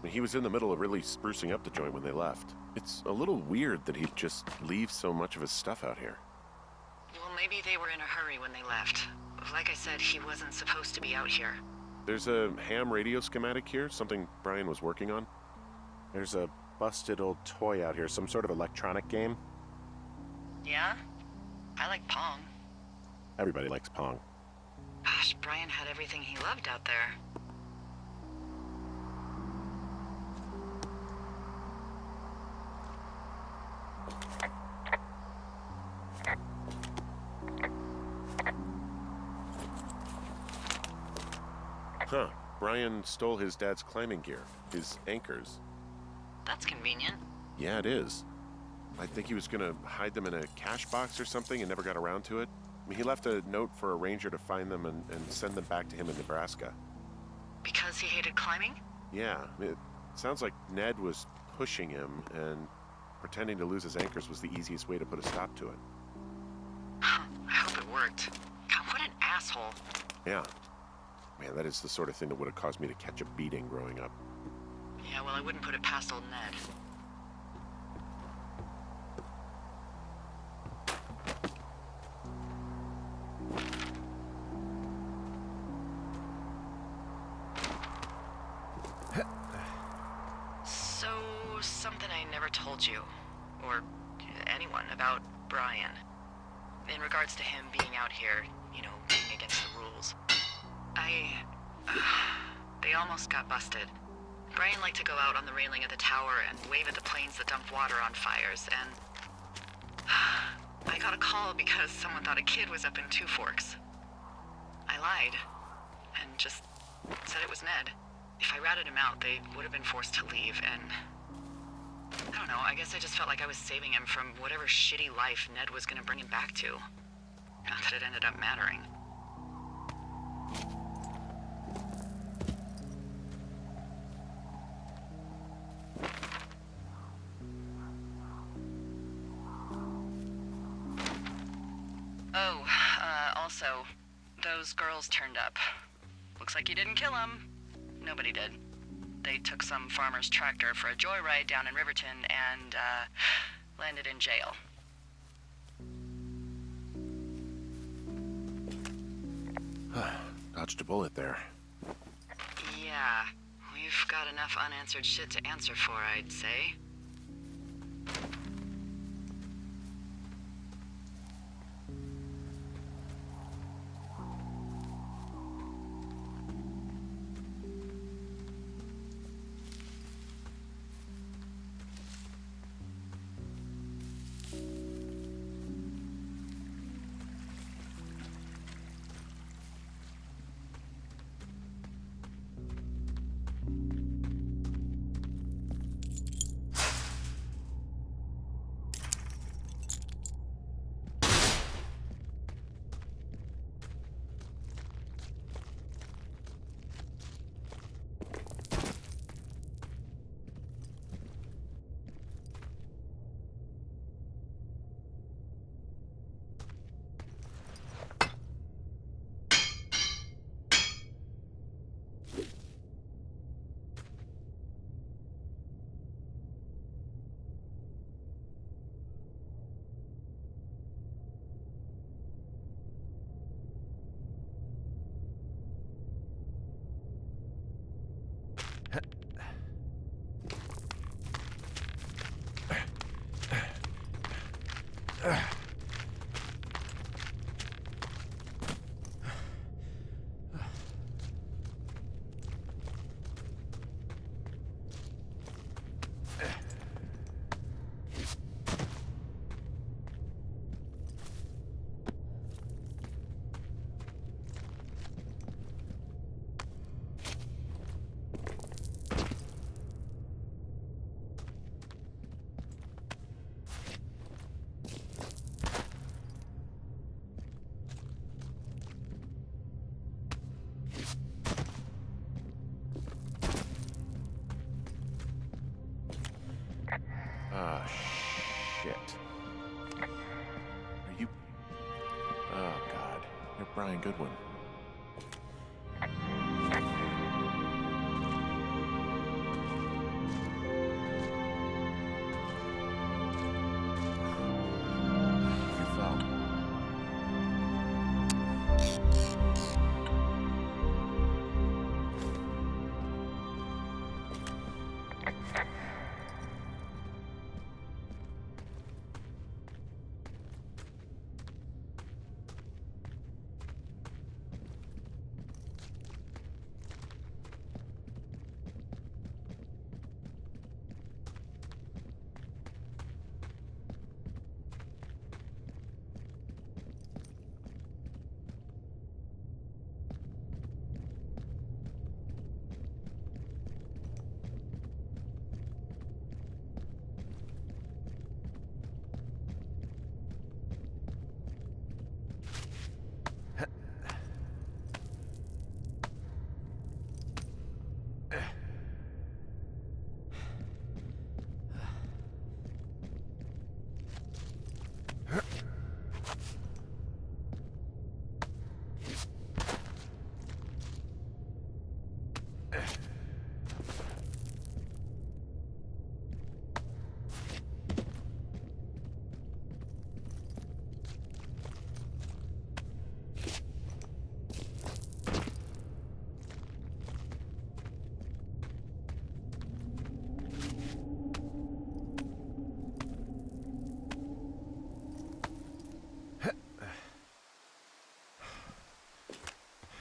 He was in the middle of really sprucing up the joint when they left. It's a little weird that he'd just leave so much of his stuff out here. Well, maybe they were in a hurry when they left. Like I said, he wasn't supposed to be out here. There's a ham radio schematic here, something Brian was working on. There's a busted old toy out here, some sort of electronic game. Yeah? I like Pong. Everybody likes Pong. Gosh, Brian had everything he loved out there. Huh. Brian stole his dad's climbing gear, his anchors. That's convenient. Yeah, it is. I think he was gonna hide them in a cash box or something and never got around to it. I mean, he left a note for a ranger to find them and send them back to him in Nebraska. Because he hated climbing? Yeah, it sounds like Ned was pushing him, and pretending to lose his anchors was the easiest way to put a stop to it. I hope it worked. God, what an asshole. Yeah. Man, that is the sort of thing that would have caused me to catch a beating growing up. Yeah, well, I wouldn't put it past old Ned. So, something I never told you, or anyone, about Brian. In regards to him being out here, you know, being against the rules. They almost got busted. Brian liked to go out on the railing of the tower and wave at the planes that dumped water on fires, and I got a call because someone thought a kid was up in Two Forks. I lied, and just said it was Ned. If I ratted him out, they would have been forced to leave, and I don't know, I guess I just felt like I was saving him from whatever shitty life Ned was gonna bring him back to. Not that it ended up mattering. Also, those girls turned up. Looks like you didn't kill them. Nobody did. They took some farmer's tractor for a joyride down in Riverton and, landed in jail. Dodged a bullet there. Yeah, we've I've got enough unanswered shit to answer for, I'd say. Ah, shit. Are you... Oh, God. You're Brian Goodwin. You fell.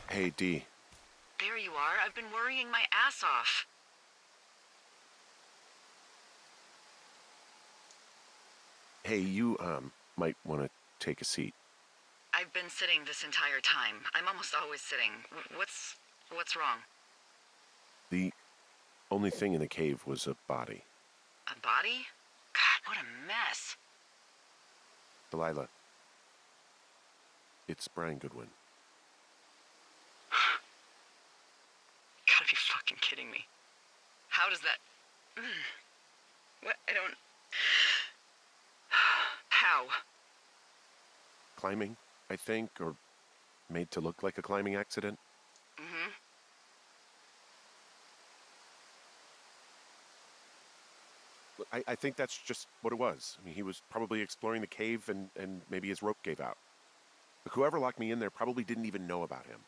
Hey, D. There you are. I've been worrying my ass off. Hey, you, might want to take a seat. I've been sitting this entire time. I'm almost always sitting. What's wrong? The only thing in the cave was a body. A body? God, what a mess. Delilah. It's Brian Goodwin. Gotta be fucking kidding me. How does that... What? I don't... How? Climbing, I think, or made to look like a climbing accident. Mm-hmm. Look, I think that's just what it was. I mean, he was probably exploring the cave and maybe his rope gave out. But whoever locked me in there probably didn't even know about him.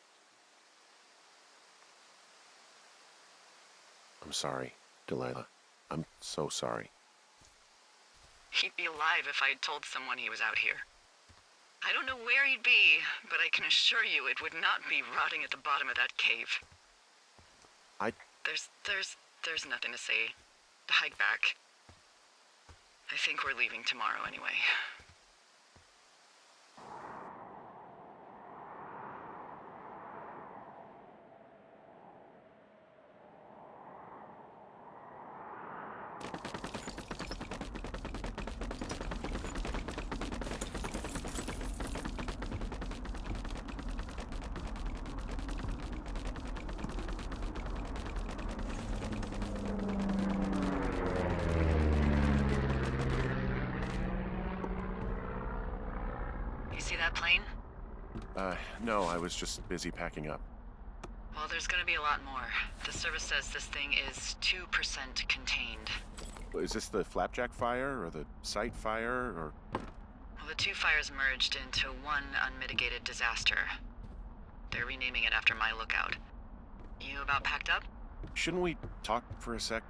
I'm sorry, Delilah. I'm so sorry. He'd be alive if I'd told someone he was out here. I don't know where he'd be, but I can assure you it would not be rotting at the bottom of that cave. There's nothing to say. Hike back. I think we're leaving tomorrow anyway. See that plane? No, I was just busy packing up. Well, there's gonna be a lot more. The service says this thing is 2% contained. Is this the Flapjack fire, or the site fire, or... Well, the two fires merged into one unmitigated disaster. They're renaming it after my lookout. You about packed up? Shouldn't we talk for a sec,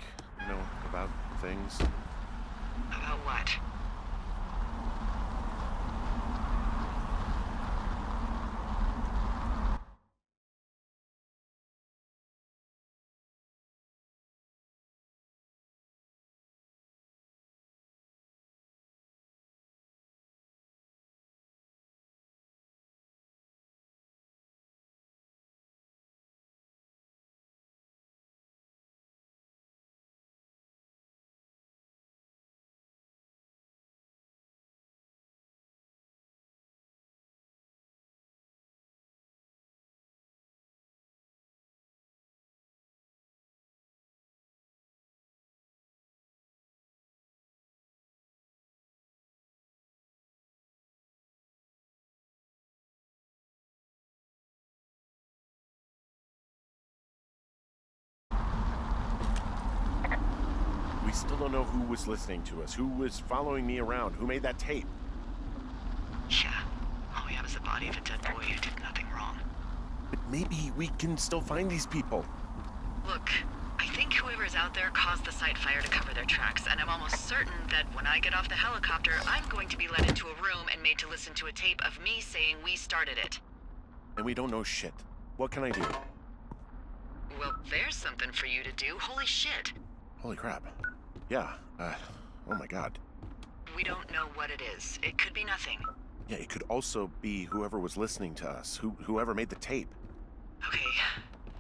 about things? About what? We still don't know who was listening to us, who was following me around, who made that tape. Yeah. All we have is the body of a dead boy who did nothing wrong. But maybe we can still find these people. Look, I think whoever's out there caused the site fire to cover their tracks, and I'm almost certain that when I get off the helicopter, I'm going to be led into a room and made to listen to a tape of me saying we started it. And we don't know shit. What can I do? Well, there's something for you to do. Holy shit. Holy crap. Yeah, oh my god. We don't know what it is. It could be nothing. Yeah, it could also be whoever was listening to us, whoever made the tape. Okay.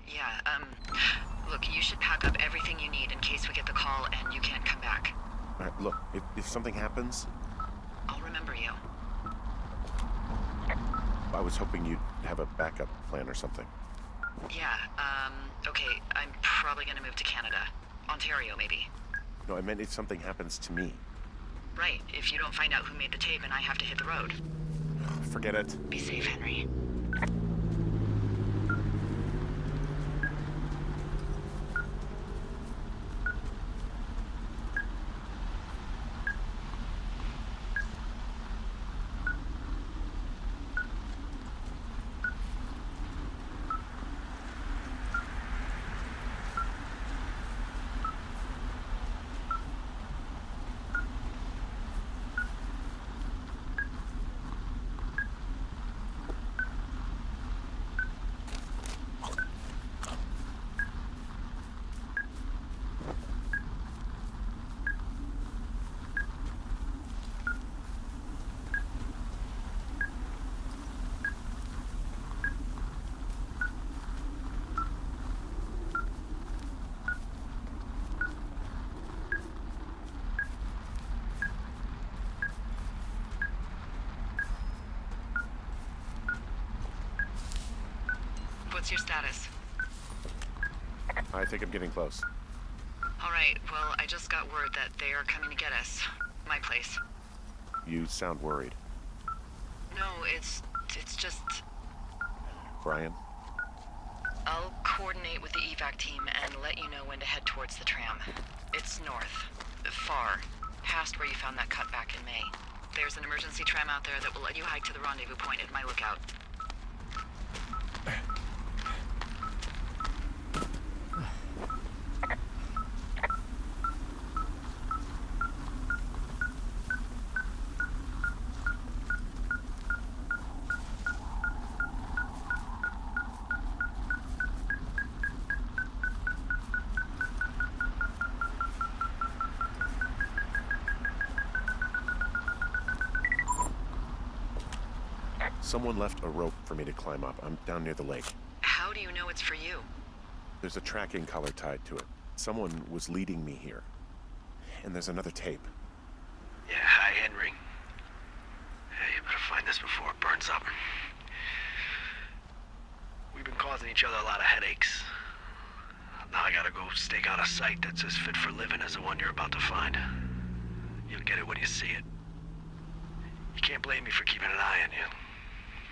Yeah, look, you should pack up everything you need in case we get the call and you can't come back. All right, look, if something happens... I'll remember you. I was hoping you'd have a backup plan or something. Yeah, okay, I'm probably gonna move to Canada. Ontario, maybe. No, I meant if something happens to me. Right, if you don't find out who made the tape and I have to hit the road. Forget it. Be safe, Henry. What's your status? I think I'm getting close. All right, well, I just got word that they are coming to get us. My place. You sound worried. No, it's just... Brian? I'll coordinate with the evac team and let you know when to head towards the tram. It's north. Far. Past where you found that cut back in May. There's an emergency tram out there that will let you hike to the rendezvous point at my lookout. Someone left a rope for me to climb up. I'm down near the lake. How do you know it's for you? There's a tracking collar tied to it. Someone was leading me here. And there's another tape. Yeah, hi, Henry. Hey, you better find this before it burns up. We've been causing each other a lot of headaches. Now I gotta go stake out a site that's as fit for living as the one you're about to find. You'll get it when you see it. You can't blame me for keeping an eye on you.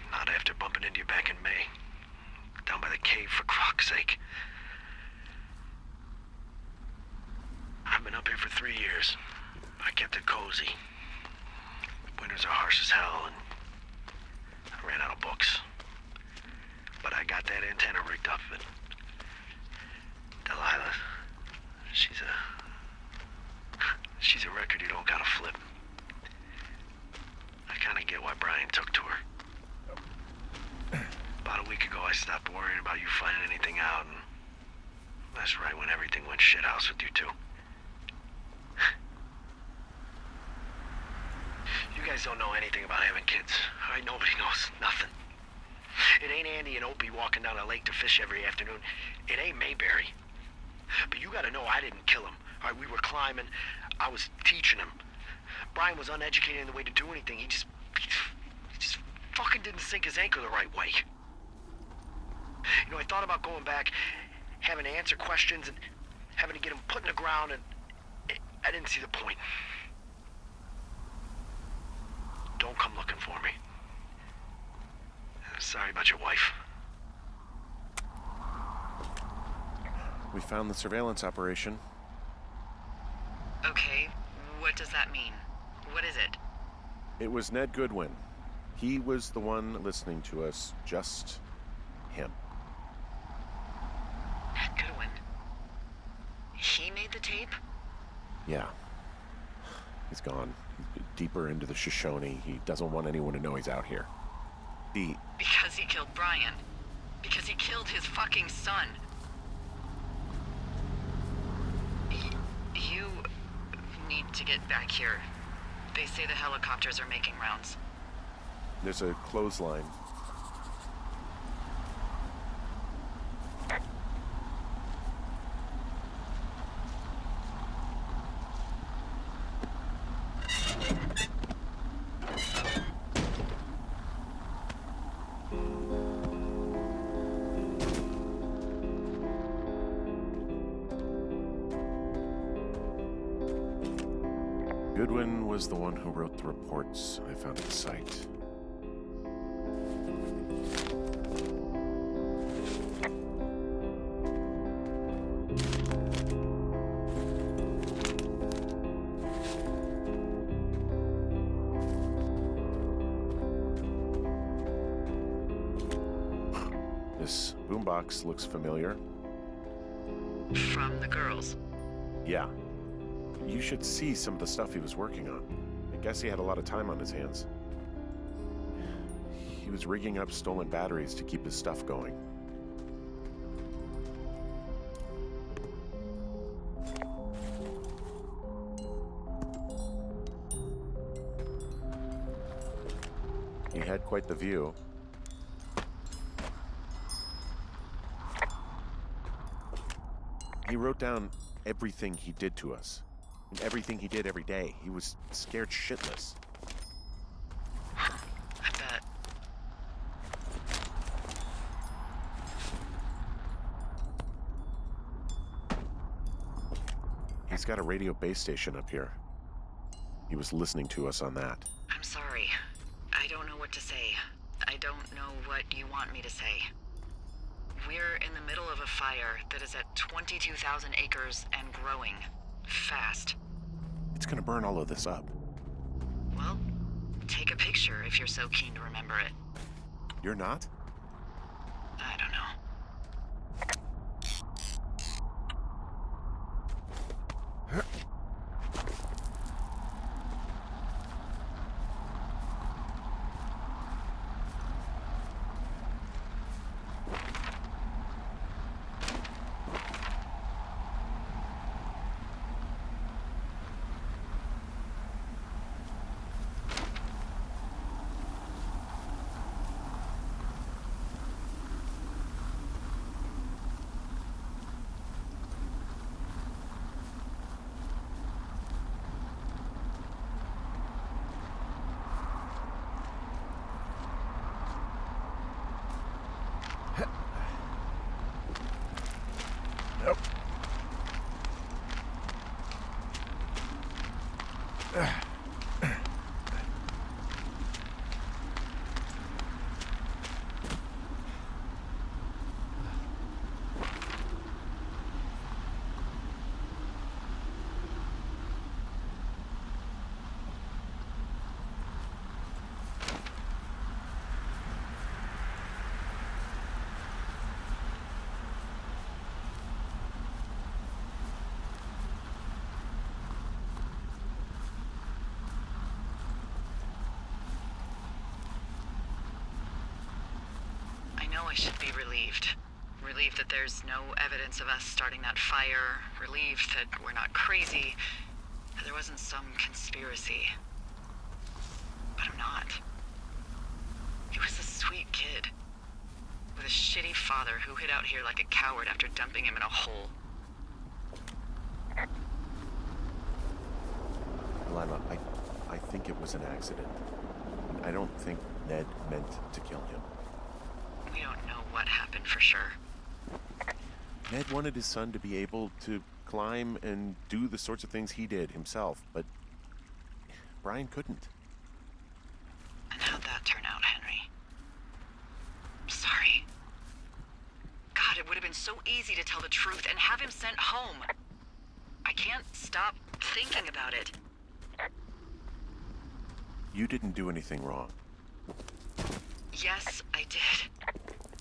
Not after bumping into you back in May. Down by the cave, for croc's sake. I've been up here for 3 years. I kept it cozy. Winters are harsh as hell, and I ran out of books. But I got that antenna rigged up, and Delilah, she's a record you don't gotta flip. I kinda get why Brian took to her. About a week ago, I stopped worrying about you finding anything out, and that's right when everything went shithouse with you two. You guys don't know anything about having kids. All right, nobody knows nothing. It ain't Andy and Opie walking down a lake to fish every afternoon. It ain't Mayberry. But you gotta know I didn't kill him. All right, we were climbing. I was teaching him. Brian was uneducated in the way to do anything. He just fucking didn't sink his anchor the right way. You know, I thought about going back, having to answer questions, and having to get him put in the ground, and I didn't see the point. Don't come looking for me. Sorry about your wife. We found the surveillance operation. Okay, what does that mean? What is it? It was Ned Goodwin. He was the one listening to us, just him. Ned Goodwin? He made the tape? Yeah. He's gone. He's deeper into the Shoshone. He doesn't want anyone to know he's out here. Because he killed Brian. Because he killed his fucking son. You need to get back here. They say the helicopters are making rounds. There's a clothesline. Goodwin was the one who wrote the reports I found at the site. This boombox looks familiar. From the girls. Yeah. You should see some of the stuff he was working on. I guess he had a lot of time on his hands. He was rigging up stolen batteries to keep his stuff going. He had quite the view. He wrote down everything he did to us. And everything he did every day. He was scared shitless. I bet. He's got a radio base station up here. He was listening to us on that. I'm sorry. I don't know what to say. I don't know what you want me to say. We're in the middle of a fire that is at 22,000 acres and growing. Fast. It's gonna burn all of this up. Well, take a picture if you're so keen to remember it. You're not? I don't know. be relieved. Relieved that there's no evidence of us starting that fire. Relieved that we're not crazy. That there wasn't some conspiracy. But I'm not. He was a sweet kid. With a shitty father who hid out here like a coward after dumping him in a hole. Delilah, I think it was an accident. I don't think Ned meant to kill him. We don't know what happened for sure. Ned wanted his son to be able to climb and do the sorts of things he did himself, but Brian couldn't. And how'd that turn out, Henry? I'm sorry. God, it would have been so easy to tell the truth and have him sent home. I can't stop thinking about it. You didn't do anything wrong. Yes, I did.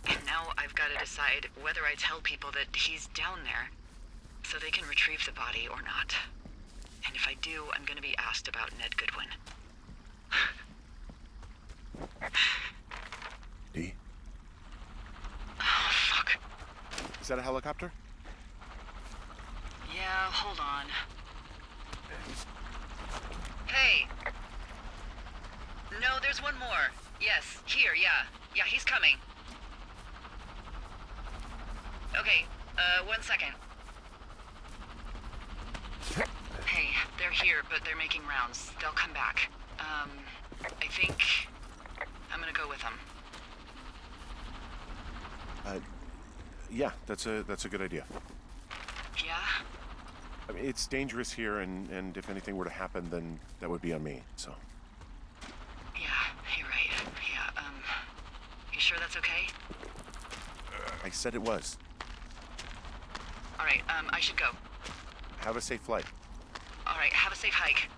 And now I've got to decide whether I tell people that he's down there so they can retrieve the body or not. And if I do, I'm going to be asked about Ned Goodwin. Dee? Oh, fuck. Is that a helicopter? Yeah, hold on. Hey! No, there's one more. Yes, here, yeah. Yeah, he's coming. Okay, 1 second. Hey, they're here, but they're making rounds. They'll come back. I think I'm gonna go with them. Yeah, that's a good idea. Yeah? I mean, it's dangerous here, and if anything were to happen, then that would be on me, so. Yeah, you're right. Yeah, you sure that's okay? I said it was. Alright, I should go. Have a safe flight. Alright, have a safe hike.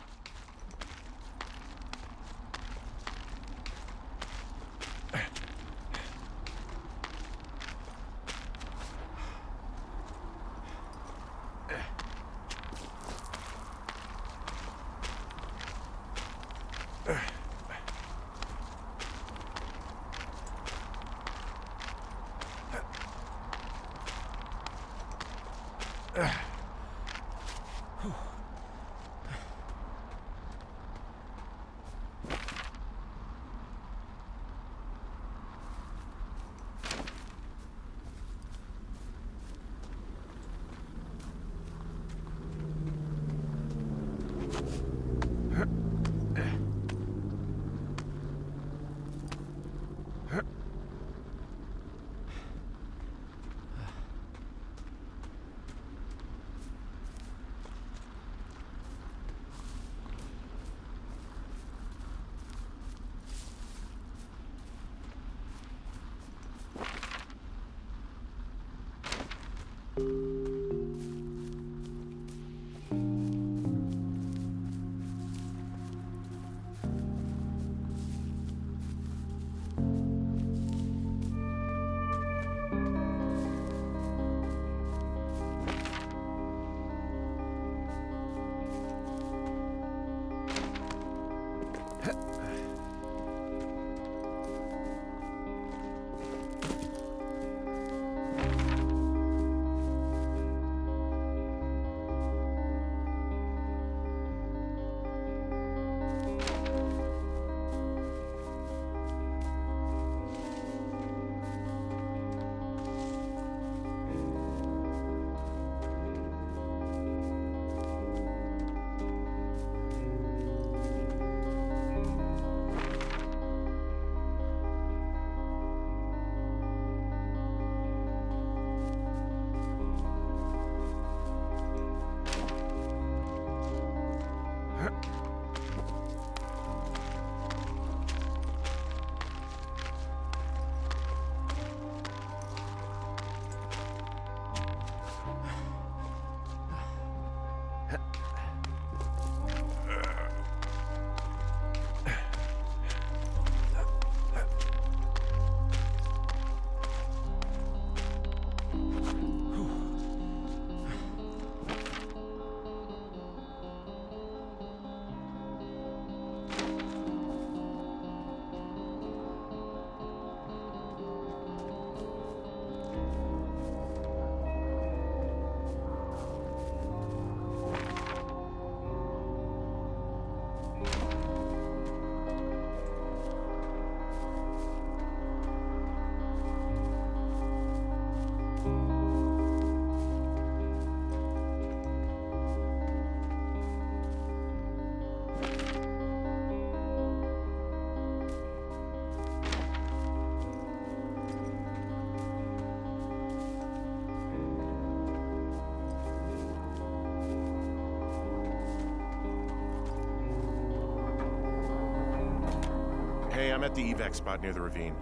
at the evac spot near the ravine.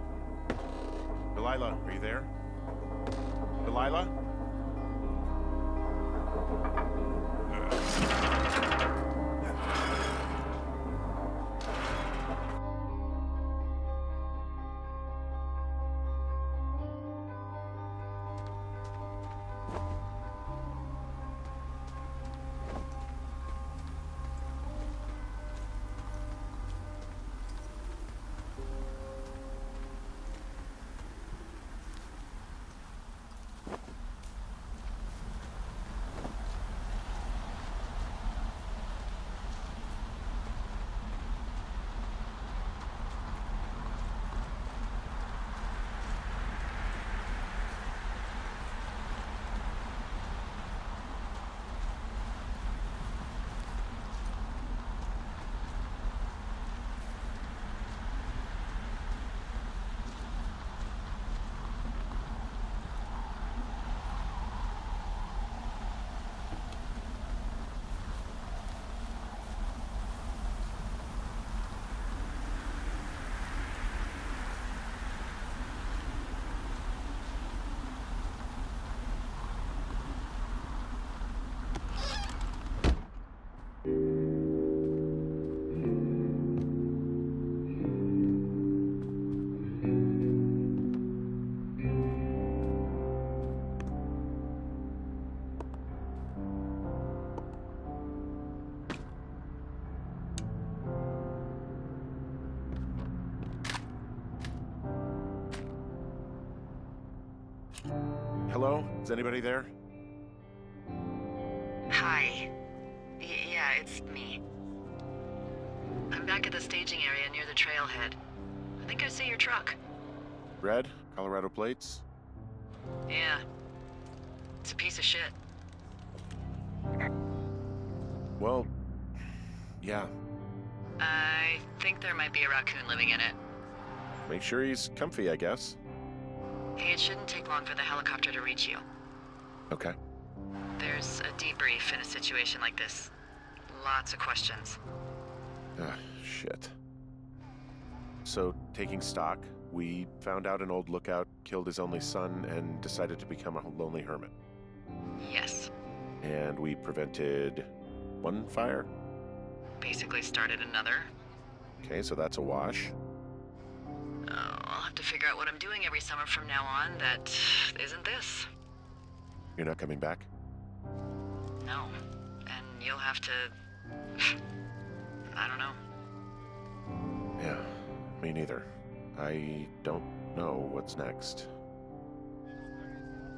Delilah, are you there? Delilah? Hello? Is anybody there? Hi. Yeah, it's me. I'm back at the staging area near the trailhead. I think I see your truck. Red? Colorado plates? Yeah. It's a piece of shit. Well, yeah. I think there might be a raccoon living in it. Make sure he's comfy, I guess. Hey, it shouldn't take long for the helicopter to reach you. Okay. There's a debrief in a situation like this. Lots of questions. Shit. So, taking stock, we found out an old lookout killed his only son and decided to become a lonely hermit. Yes. And we prevented one fire? Basically started another. Okay, so that's a wash. Oh, I'll have to figure out what I'm doing every summer from now on that isn't this. You're not coming back? No. And you'll have to... I don't know. Yeah, me neither. I don't know what's next.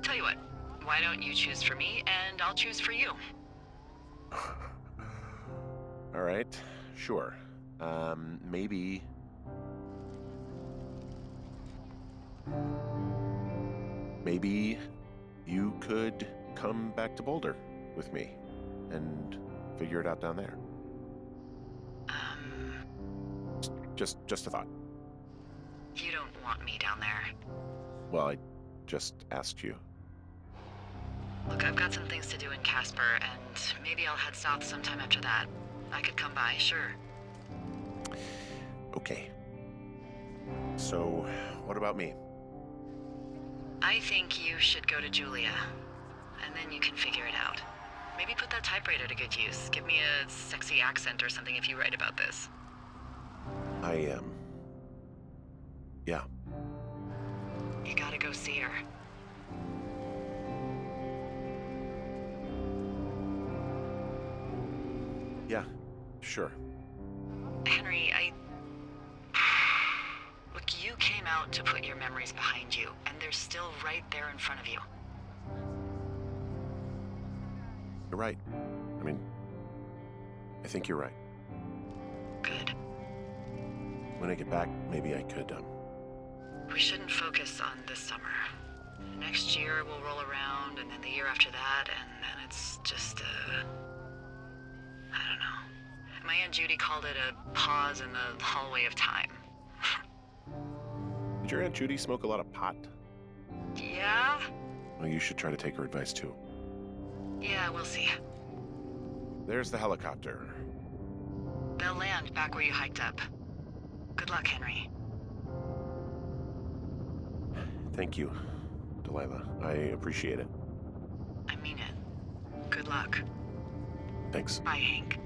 Tell you what, why don't you choose for me and I'll choose for you? All right, sure. Maybe... Maybe you could come back to Boulder with me and figure it out down there. Just a thought. You don't want me down there. Well, I just asked you. Look, I've got some things to do in Casper, and maybe I'll head south sometime after that. I could come by, sure. Okay. So, what about me? I think you should go to Julia, and then you can figure it out. Maybe put that typewriter to good use. Give me a sexy accent or something if you write about this. Yeah. You gotta go see her. Yeah, sure. Henry, Look, you came out to put your memories behind you, and they're still right there in front of you. You're right. I mean, I think you're right. Good. When I get back, maybe I could, We shouldn't focus on this summer. Next year we'll roll around, and then the year after that, and then it's just I don't know. My Aunt Judy called it a pause in the hallway of time. Did your Aunt Judy smoke a lot of pot? Yeah? Well, you should try to take her advice, too. Yeah, we'll see. There's the helicopter. They'll land back where you hiked up. Good luck, Henry. Thank you, Delilah. I appreciate it. I mean it. Good luck. Thanks. Bye, Hank.